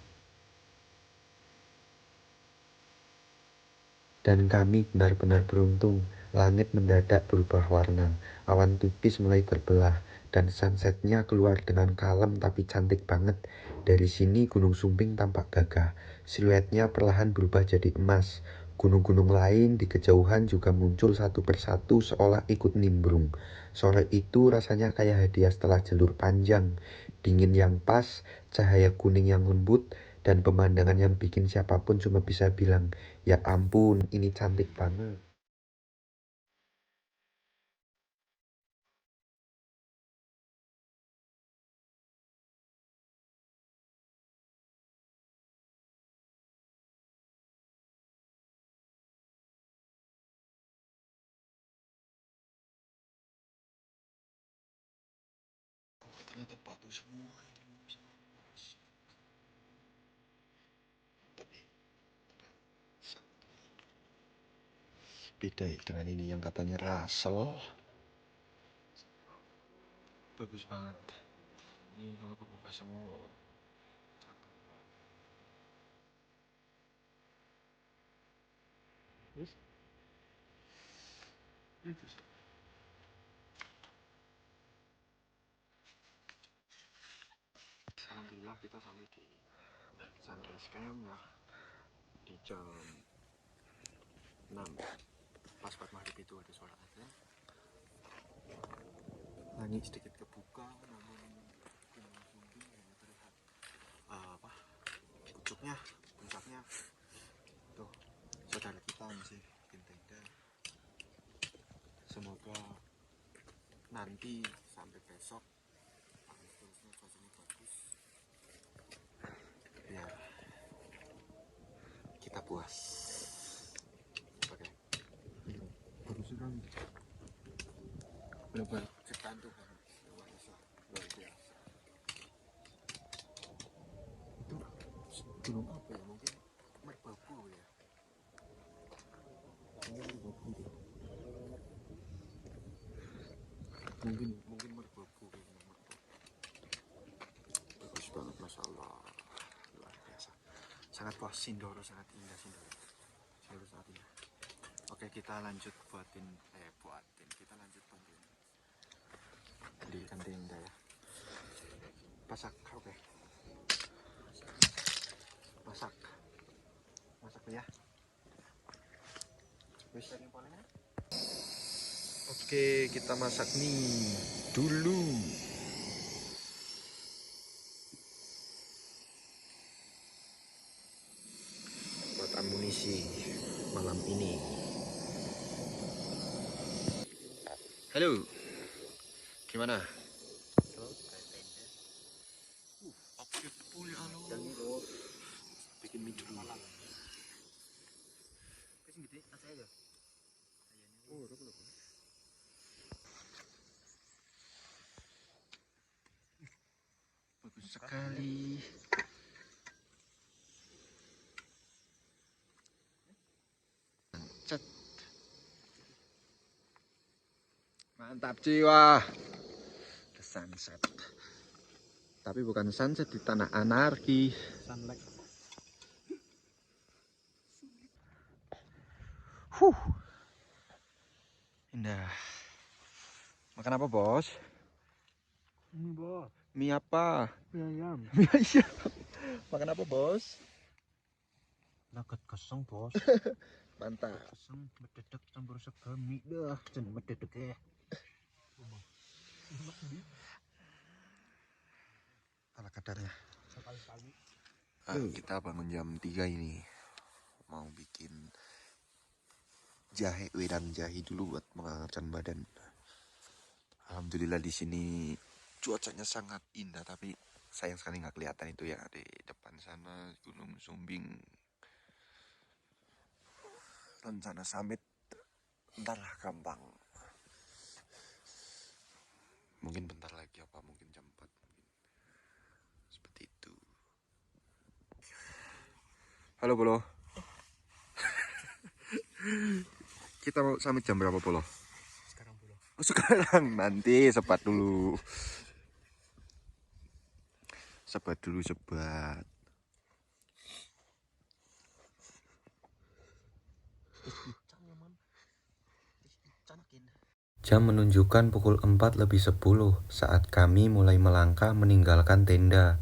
Dan kami benar-benar beruntung, langit mendadak berubah warna, awan tipis mulai terbelah, dan sunsetnya keluar dengan kalem tapi cantik banget. Dari sini Gunung Sumbing tampak gagah, siluetnya perlahan berubah jadi emas. Gunung-gunung lain di kejauhan juga muncul satu persatu seolah ikut nimbrung. Sore itu rasanya kayak hadiah setelah jalur panjang, dingin yang pas, cahaya kuning yang lembut, dan pemandangan yang bikin siapapun cuma bisa bilang, ya ampun, ini cantik banget. Ternyata batu semua ini. Beda ya dengan ini yang katanya Russell. Bagus banget. Ini kalau kebuka semua. Terus? Itu sih. Alhamdulillah kita sampai di Sunrise Camp ya di jam 6. Pas buat maghrib itu ada suara azan. Langit sedikit kebuka, namun gunung Sumbing hanya terlihat puncaknya, tuh saudara kita masih bikin tenda. Semoga nanti sampai besok seterusnya cuacanya bagus biar kita puas. Oke. Bagus sekali. Benar-benar ciptaan Tuhan luar biasa. Itu gunung apa ya? Mungkin Merbabu ya. Mungkin Merbabu kayaknya. Bagus banget, masya Allah, luar biasa. Sangat puas. Sindoro sangat indah. Sindoro sangat indah. Oke, kita lanjut buatin kita lanjut bantuin dirikan tenda ya. Masak ya. Oke, kita masak nih dulu. Buat amunisi malam ini. Halo. Gimana? Oke, boleh bikin mie dulu. Bagus sekali. Mantap jiwa. The sunset. Tapi bukan sunset di tanah anarki. Sunlight. Indah. Makan apa, Bos? Ini bos, Mie apa? mie ayam. Mie ayam. Makan apa, Bos? Nugget kosong bos. Mantap. Kosong mededek campur sega mie dah. Jangan mededek ya. Ala kadarnya. Sekali-kali. Kita bangun jam 3 ini. Mau bikin jahe, wedang jahe dulu buat menghangatkan badan. Alhamdulillah di sini cuacanya sangat indah, tapi sayang sekali nggak kelihatan itu ya di depan sana Gunung Sumbing. Rencana summit entarlah gampang. Mungkin bentar lagi mungkin jam 4 mungkin. Seperti itu. Halo Polo. Kita mau summit jam berapa Polo? Sekarang Polo. Oh, sekarang, nanti sebat dulu. Sebat. Jam menunjukkan pukul 4:10 saat kami mulai melangkah meninggalkan tenda.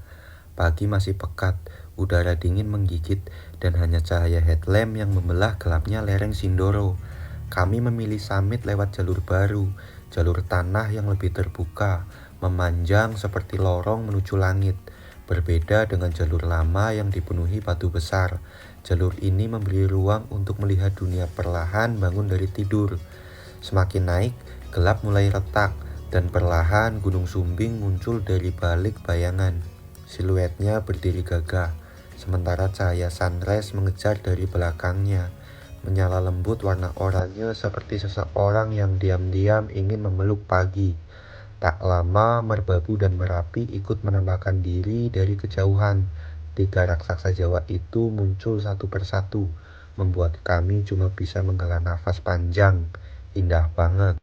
Pagi masih pekat, Udara dingin menggigit dan hanya cahaya headlamp yang membelah gelapnya lereng Sindoro. Kami memilih summit lewat jalur baru, jalur tanah yang lebih terbuka, memanjang seperti lorong menuju langit. Berbeda dengan jalur lama yang dipenuhi batu besar, jalur ini memberi ruang untuk melihat dunia perlahan bangun dari tidur. Semakin naik, gelap mulai retak, dan perlahan Gunung Sumbing muncul dari balik bayangan. Siluetnya berdiri gagah, sementara cahaya sunrise mengejar dari belakangnya, menyala lembut warna oranye seperti seseorang yang diam-diam ingin memeluk pagi. Tak lama, Merbabu dan Merapi ikut menampakkan diri dari kejauhan. 3 raksasa Jawa itu muncul satu persatu, membuat kami cuma bisa menghela nafas panjang. Indah banget.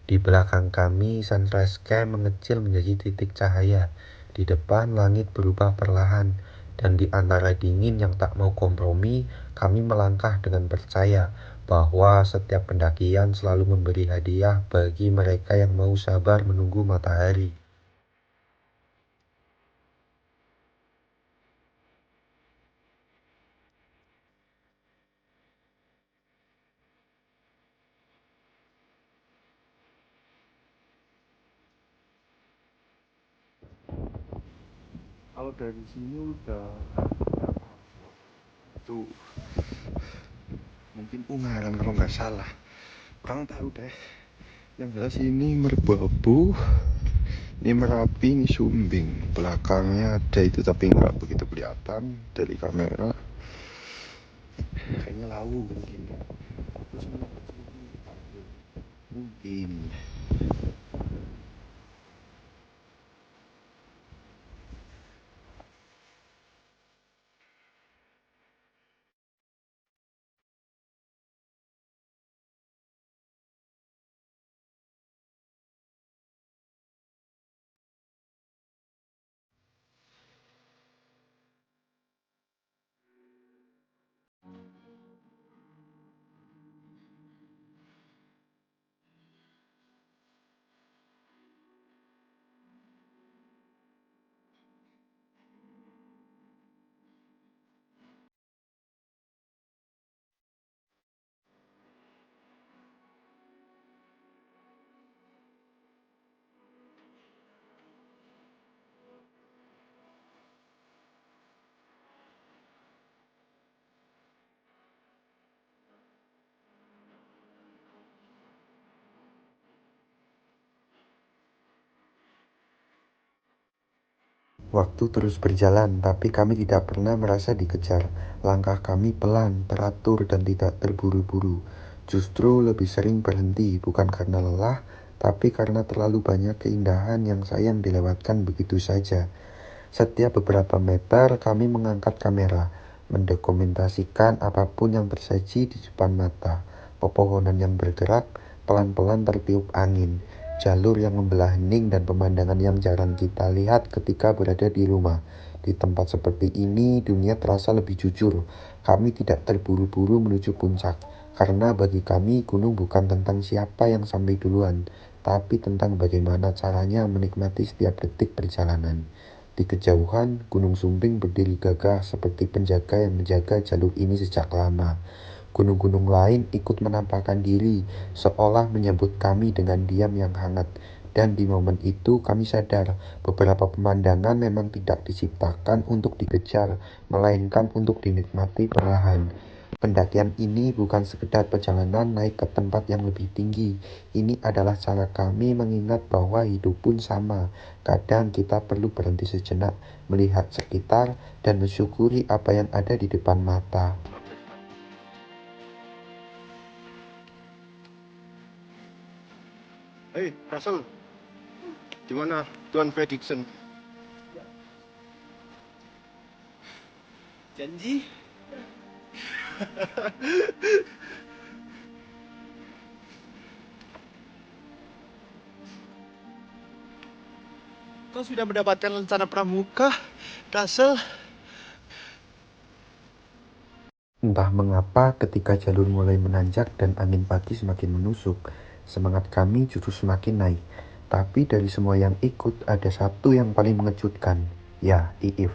Di belakang kami, sunrise camp mengecil menjadi titik cahaya. Di depan, langit berubah perlahan. Dan di antara dingin yang tak mau kompromi, kami melangkah dengan percaya bahwa setiap pendakian selalu memberi hadiah bagi mereka yang mau sabar menunggu matahari. Kalau dari sini udah tuh mungkin Ungaran kalau nggak salah, kurang tahu deh. Yang jelas ini Merbabu, ini Merapi, ini Sumbing. Belakangnya ada itu tapi nggak begitu kelihatan dari kamera. Kayaknya Lawu mungkin. Terus mungkin. Waktu terus berjalan, tapi kami tidak pernah merasa dikejar. Langkah kami pelan, teratur, dan tidak terburu-buru. Justru lebih sering berhenti, bukan karena lelah, tapi karena terlalu banyak keindahan yang sayang dilewatkan begitu saja. Setiap beberapa meter, kami mengangkat kamera, mendokumentasikan apapun yang tersaji di depan mata. Pepohonan yang bergerak, pelan-pelan tertiup angin, jalur yang membelah hening, dan pemandangan yang jarang kita lihat ketika berada di rumah. Di tempat seperti ini, dunia terasa lebih jujur. Kami tidak terburu-buru menuju puncak, karena bagi kami gunung bukan tentang siapa yang sampai duluan, tapi tentang bagaimana caranya menikmati setiap detik perjalanan. Di kejauhan, Gunung Sumbing berdiri gagah seperti penjaga yang menjaga jalur ini sejak lama. Gunung-gunung lain ikut menampakkan diri, seolah menyambut kami dengan diam yang hangat. Dan di momen itu kami sadar, beberapa pemandangan memang tidak diciptakan untuk dikejar, melainkan untuk dinikmati perlahan. Pendakian ini bukan sekedar perjalanan naik ke tempat yang lebih tinggi. Ini adalah cara kami mengingat bahwa hidup pun sama. Kadang kita perlu berhenti sejenak, melihat sekitar, dan mensyukuri apa yang ada di depan mata. Hei, Russell, gimana Tuan Fredrickson? Janji? Kau sudah mendapatkan rencana pramuka, Russell? Entah mengapa ketika jalur mulai menanjak dan angin pagi semakin menusuk, semangat kami justru semakin naik. Tapi dari semua yang ikut, ada satu yang paling mengejutkan. Ya, Iif.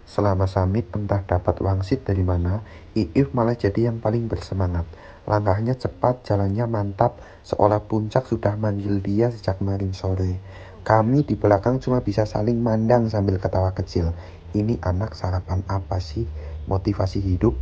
Selama summit entah dapat wangsit dari mana, Iif malah jadi yang paling bersemangat. Langkahnya cepat, jalannya mantap, seolah puncak sudah manggil dia sejak kemarin sore. Kami di belakang cuma bisa saling mandang sambil ketawa kecil. Ini anak sarapan apa sih? Motivasi hidup?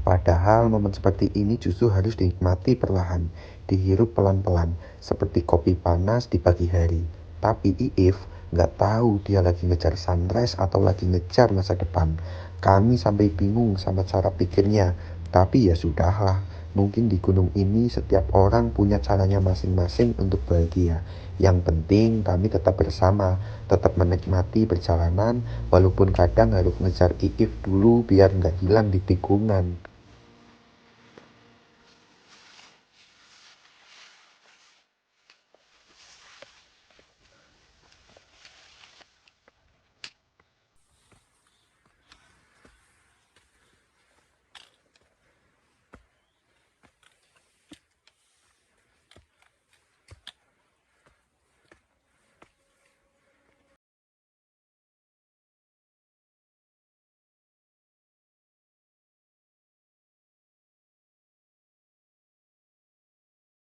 Padahal momen seperti ini justru harus dinikmati perlahan, dihirup pelan-pelan, seperti kopi panas di pagi hari. Tapi Iif nggak tahu dia lagi ngejar sunrise atau lagi ngejar masa depan. Kami sampai bingung sama cara pikirnya, tapi ya sudahlah. Mungkin di gunung ini setiap orang punya caranya masing-masing untuk bahagia. Yang penting kami tetap bersama, tetap menikmati perjalanan, walaupun kadang harus ngejar Iif dulu biar nggak hilang di tikungan.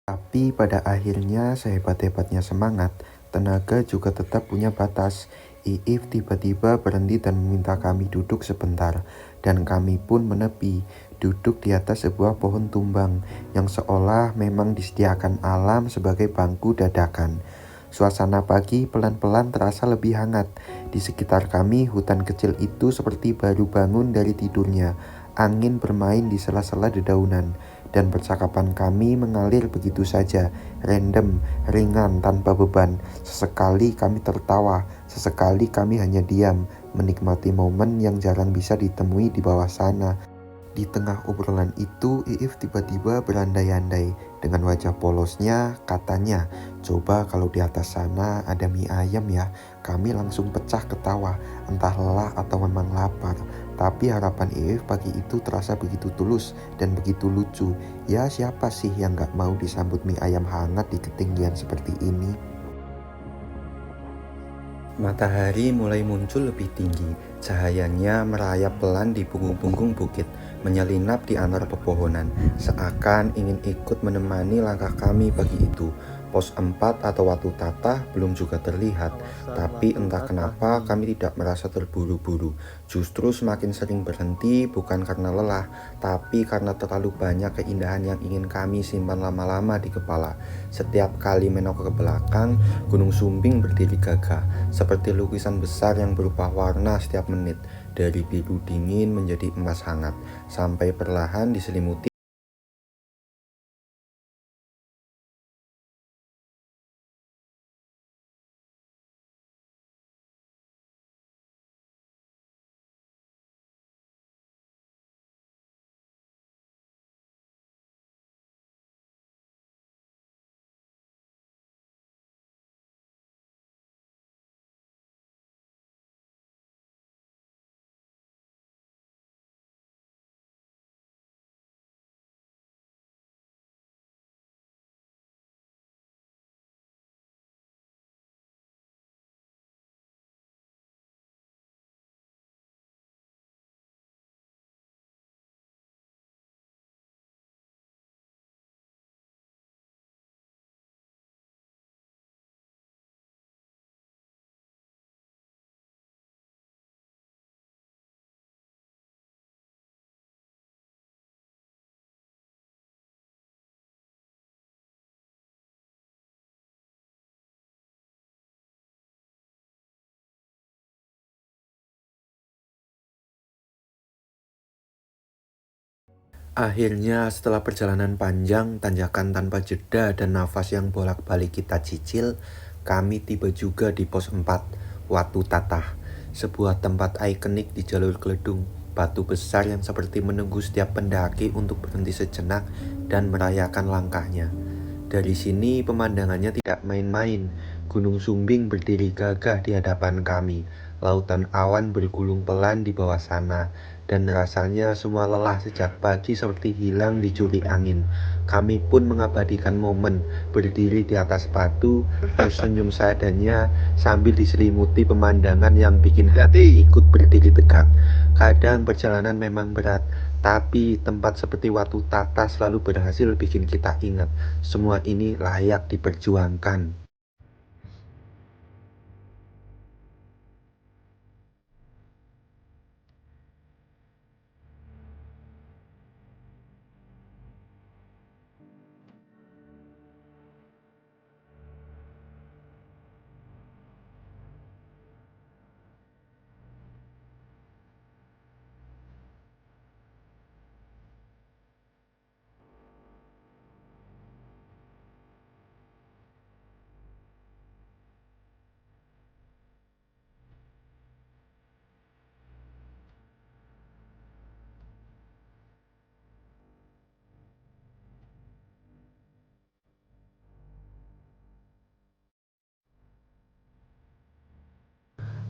Tapi pada akhirnya sehebat-hebatnya semangat, tenaga juga tetap punya batas. Iif tiba-tiba berhenti dan meminta kami duduk sebentar, dan kami pun menepi, duduk di atas sebuah pohon tumbang yang seolah memang disediakan alam sebagai bangku dadakan. Suasana pagi pelan-pelan terasa lebih hangat. Di sekitar kami, hutan kecil itu seperti baru bangun dari tidurnya. Angin bermain di sela-sela dedaunan, dan percakapan kami mengalir begitu saja, random, ringan, tanpa beban. Sesekali kami tertawa, sesekali kami hanya diam, menikmati momen yang jarang bisa ditemui di bawah sana. Di tengah obrolan itu, Iif tiba-tiba berandai-andai. Dengan wajah polosnya, katanya, "Coba kalau di atas sana ada mie ayam ya." Kami langsung pecah ketawa, entah lelah atau memang lapar. Tapi harapan Iif pagi itu terasa begitu tulus dan begitu lucu. Ya siapa sih yang gak mau disambut mie ayam hangat di ketinggian seperti ini? Matahari mulai muncul lebih tinggi, cahayanya merayap pelan di punggung-punggung bukit, menyelinap di antara pepohonan, seakan ingin ikut menemani langkah kami pagi itu. Pos 4 atau Watu Tatah belum juga terlihat, tapi entah kenapa kami tidak merasa terburu-buru. Justru semakin sering berhenti bukan karena lelah, tapi karena terlalu banyak keindahan yang ingin kami simpan lama-lama di kepala. Setiap kali menengok ke belakang, Gunung Sumbing berdiri gagah, seperti lukisan besar yang berubah warna setiap menit, dari biru dingin menjadi emas hangat, sampai perlahan diselimuti. Akhirnya setelah perjalanan panjang, tanjakan tanpa jeda dan nafas yang bolak-balik kita cicil, kami tiba juga di pos 4, Watu Tatah, sebuah tempat ikonik di jalur Kledung, batu besar yang seperti menunggu setiap pendaki untuk berhenti sejenak dan merayakan langkahnya. Dari sini pemandangannya tidak main-main, Gunung Sumbing berdiri gagah di hadapan kami. Lautan awan bergulung pelan di bawah sana, dan rasanya semua lelah sejak pagi seperti hilang dicuri angin. Kami pun mengabadikan momen, berdiri di atas batu, tersenyum seadanya sambil diselimuti pemandangan yang bikin hati ikut berdiri tegak. Kadang perjalanan memang berat, tapi tempat seperti Watu Tata selalu berhasil bikin kita ingat, semua ini layak diperjuangkan.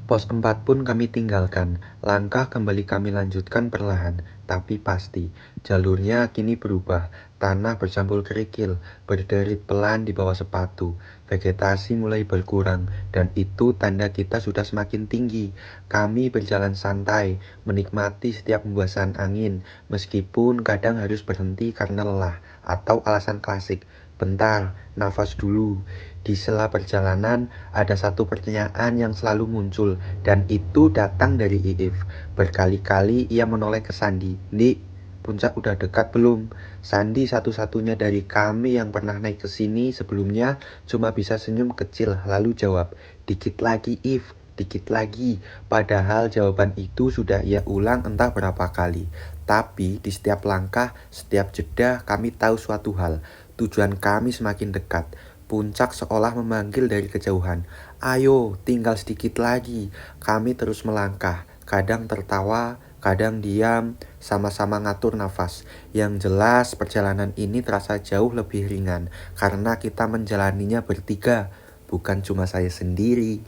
Pos 4 pun kami tinggalkan, langkah kembali kami lanjutkan perlahan, tapi pasti. Jalurnya kini berubah, tanah bercampur kerikil, berderit pelan di bawah sepatu, vegetasi mulai berkurang, dan itu tanda kita sudah semakin tinggi. Kami berjalan santai, menikmati setiap hembusan angin, meskipun kadang harus berhenti karena lelah, atau alasan klasik, bentar, nafas dulu. Di sela perjalanan, ada satu pertanyaan yang selalu muncul, dan itu datang dari Iif. Berkali-kali ia menoleh ke Sandi. "Dik, puncak udah dekat belum?" Sandi satu-satunya dari kami yang pernah naik ke sini sebelumnya cuma bisa senyum kecil lalu jawab, "Dikit lagi, If, dikit lagi." Padahal jawaban itu sudah ia ulang entah berapa kali. Tapi di setiap langkah, setiap jeda kami tahu suatu hal. Tujuan kami semakin dekat. Puncak seolah memanggil dari kejauhan. "Ayo, tinggal sedikit lagi." Kami terus melangkah, kadang tertawa, kadang diam, sama-sama ngatur nafas. Yang jelas perjalanan ini terasa jauh lebih ringan, karena kita menjalaninya bertiga, bukan cuma saya sendiri.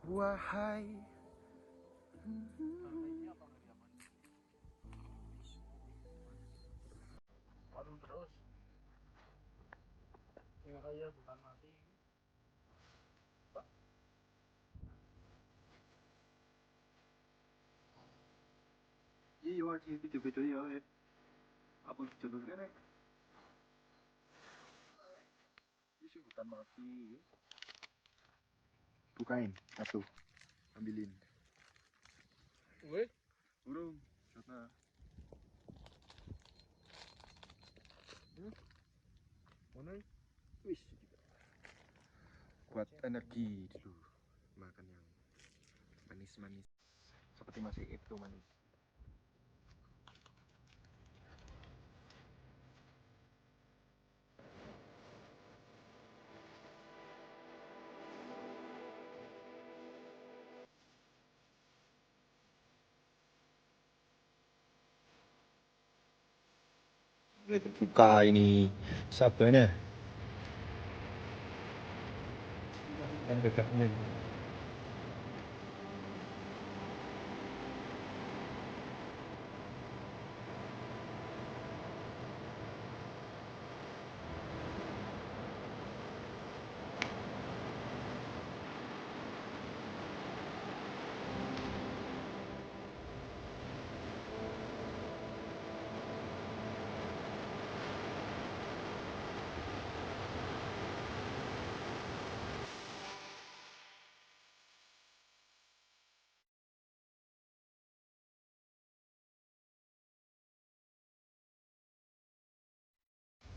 Wahai Iya, video-video ya. Apa jalur kene? Isi hutan mati. bukain satu, ambilin. Woi, burung. Sana. Mana? Wis, Buat energi dulu. Makan yang manis-manis. Seperti masih itu manis. buka ini sabanya. Yang dekatnya.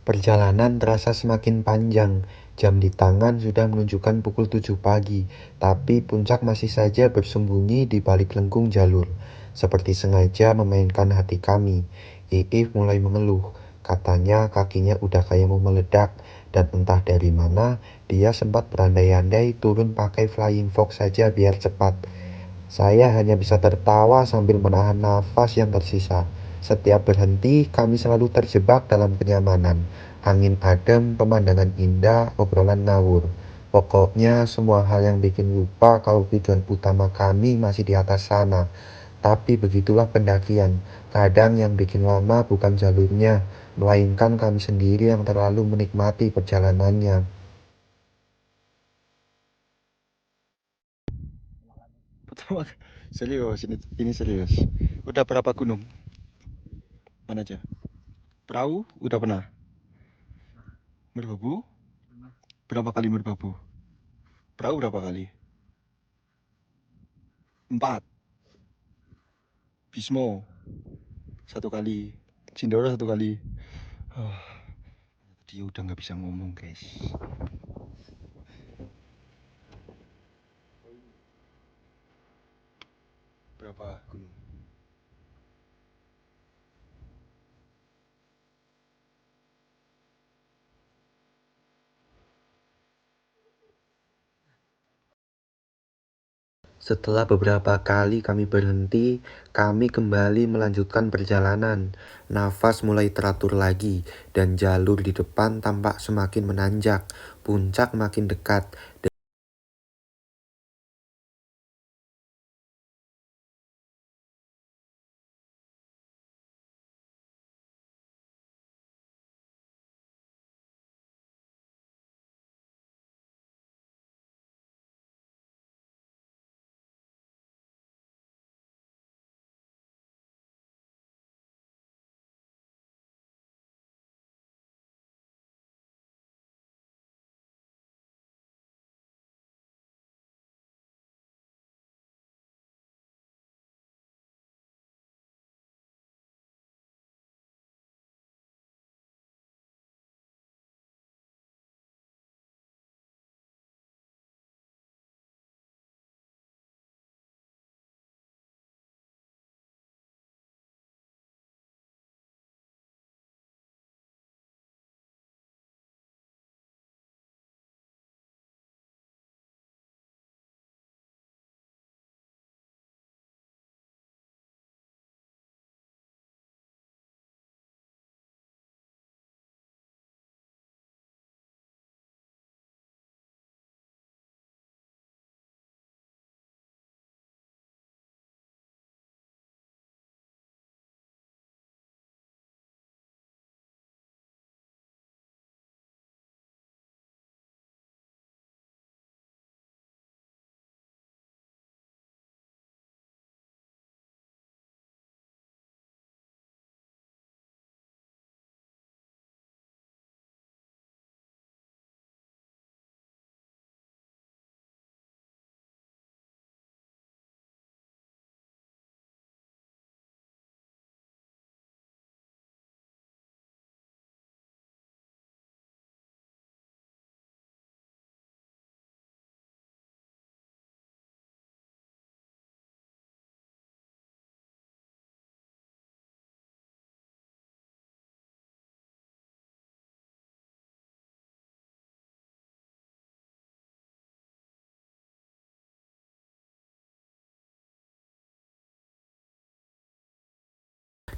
Perjalanan terasa semakin panjang. Jam di tangan sudah menunjukkan pukul 7 pagi, tapi puncak masih saja bersembunyi di balik lengkung jalur, seperti sengaja memainkan hati kami. Iif mulai mengeluh, katanya kakinya udah kayak mau meledak, dan entah dari mana dia sempat berandai-andai turun pakai flying fox saja biar cepat. Saya hanya bisa tertawa sambil menahan nafas yang tersisa. Setiap berhenti, kami selalu terjebak dalam kenyamanan. Angin adem, pemandangan indah, obrolan ngawur. Pokoknya semua hal yang bikin lupa kalau tujuan utama kami masih di atas sana. Tapi begitulah pendakian. Kadang yang bikin lama bukan jalurnya, melainkan kami sendiri yang terlalu menikmati perjalanannya. Pertama serius, ini serius. Udah berapa gunung? Mana aja? Perahu udah pernah? Merbabu? Berapa kali merbabu? Perahu berapa kali? 4. Bismo 1 kali. Cindoro 1 kali. Dia udah nggak bisa ngomong guys. Berapa gunung? Setelah beberapa kali kami berhenti, kami kembali melanjutkan perjalanan. Nafas mulai teratur lagi, dan jalur di depan tampak semakin menanjak. Puncak makin dekat.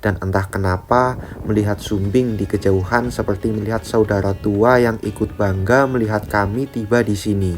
Dan entah kenapa, melihat Sumbing di kejauhan seperti melihat saudara tua yang ikut bangga melihat kami tiba di sini.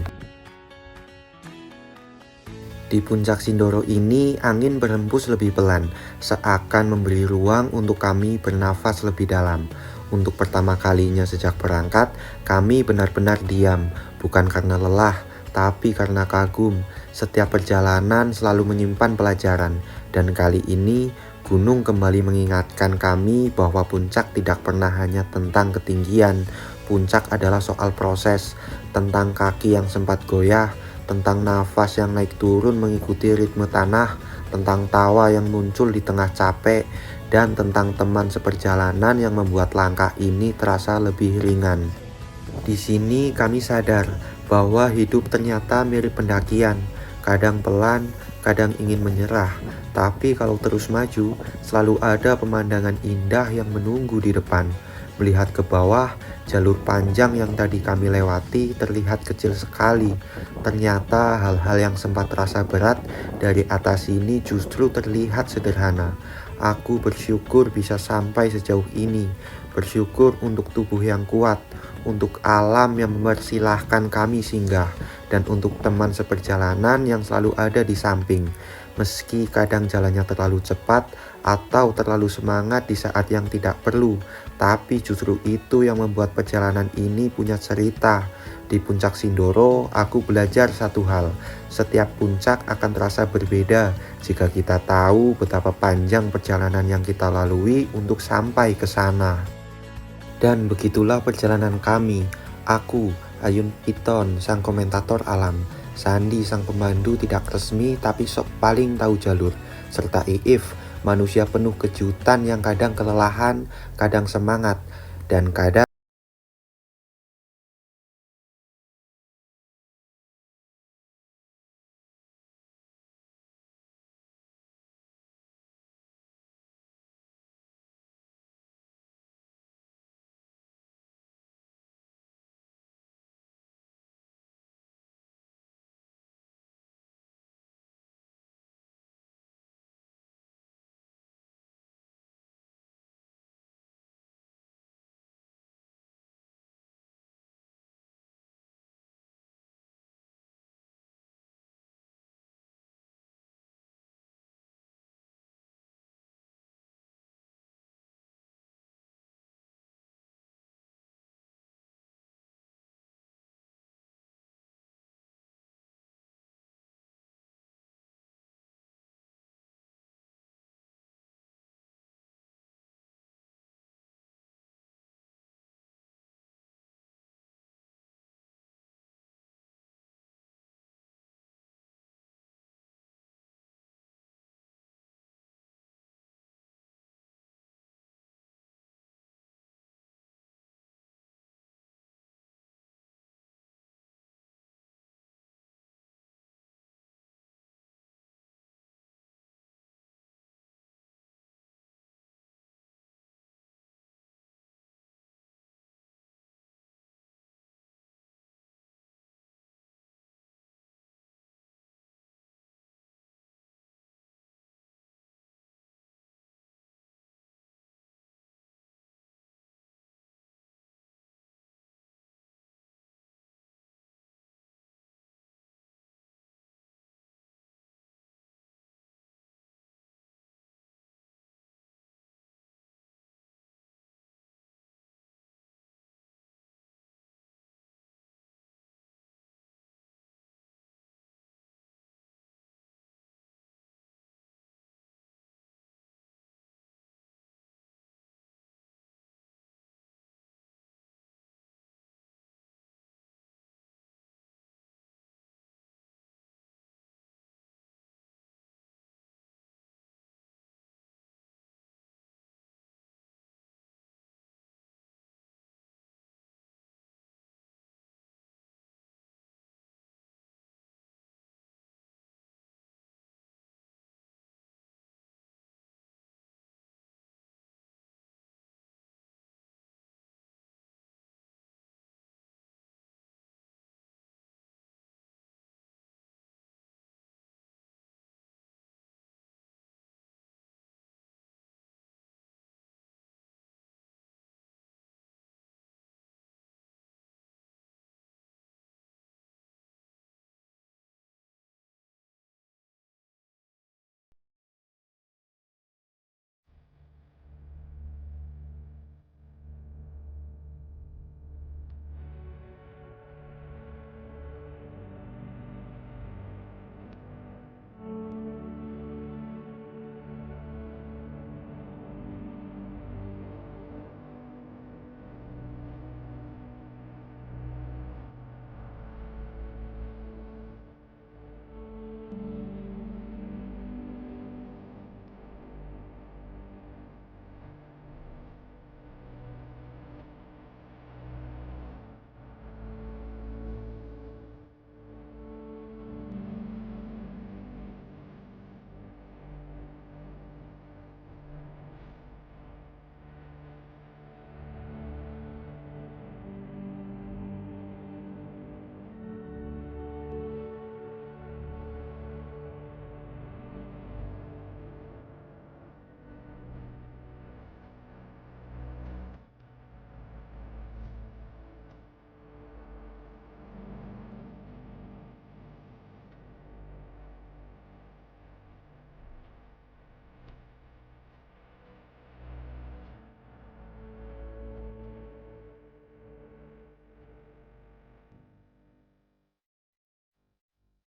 Di puncak Sindoro ini, angin berhembus lebih pelan, seakan memberi ruang untuk kami bernafas lebih dalam. Untuk pertama kalinya sejak berangkat, kami benar-benar diam, bukan karena lelah, tapi karena kagum. Setiap perjalanan selalu menyimpan pelajaran, dan kali ini gunung kembali mengingatkan kami bahwa puncak tidak pernah hanya tentang ketinggian. Puncak adalah soal proses, tentang kaki yang sempat goyah, tentang nafas yang naik turun mengikuti ritme tanah, tentang tawa yang muncul di tengah capek, dan tentang teman seperjalanan yang membuat langkah ini terasa lebih ringan. Di sini kami sadar bahwa hidup ternyata mirip pendakian, kadang pelan, kadang ingin menyerah, tapi kalau terus maju, selalu ada pemandangan indah yang menunggu di depan. Melihat ke bawah, jalur panjang yang tadi kami lewati terlihat kecil sekali. Ternyata hal-hal yang sempat terasa berat dari atas sini justru terlihat sederhana. Aku bersyukur bisa sampai sejauh ini. Bersyukur untuk tubuh yang kuat, untuk alam yang mempersilahkan kami singgah, dan untuk teman seperjalanan yang selalu ada di samping. Meski kadang jalannya terlalu cepat atau terlalu semangat di saat yang tidak perlu, tapi justru itu yang membuat perjalanan ini punya cerita. Di puncak Sindoro, aku belajar satu hal. Setiap puncak akan terasa berbeda jika kita tahu betapa panjang perjalanan yang kita lalui untuk sampai ke sana. Dan begitulah perjalanan kami. Aku, Ayun Piton, sang komentator alam. Sandi, sang pemandu tidak resmi tapi sok paling tahu jalur. Serta Iif, manusia penuh kejutan yang kadang kelelahan, kadang semangat, dan kadang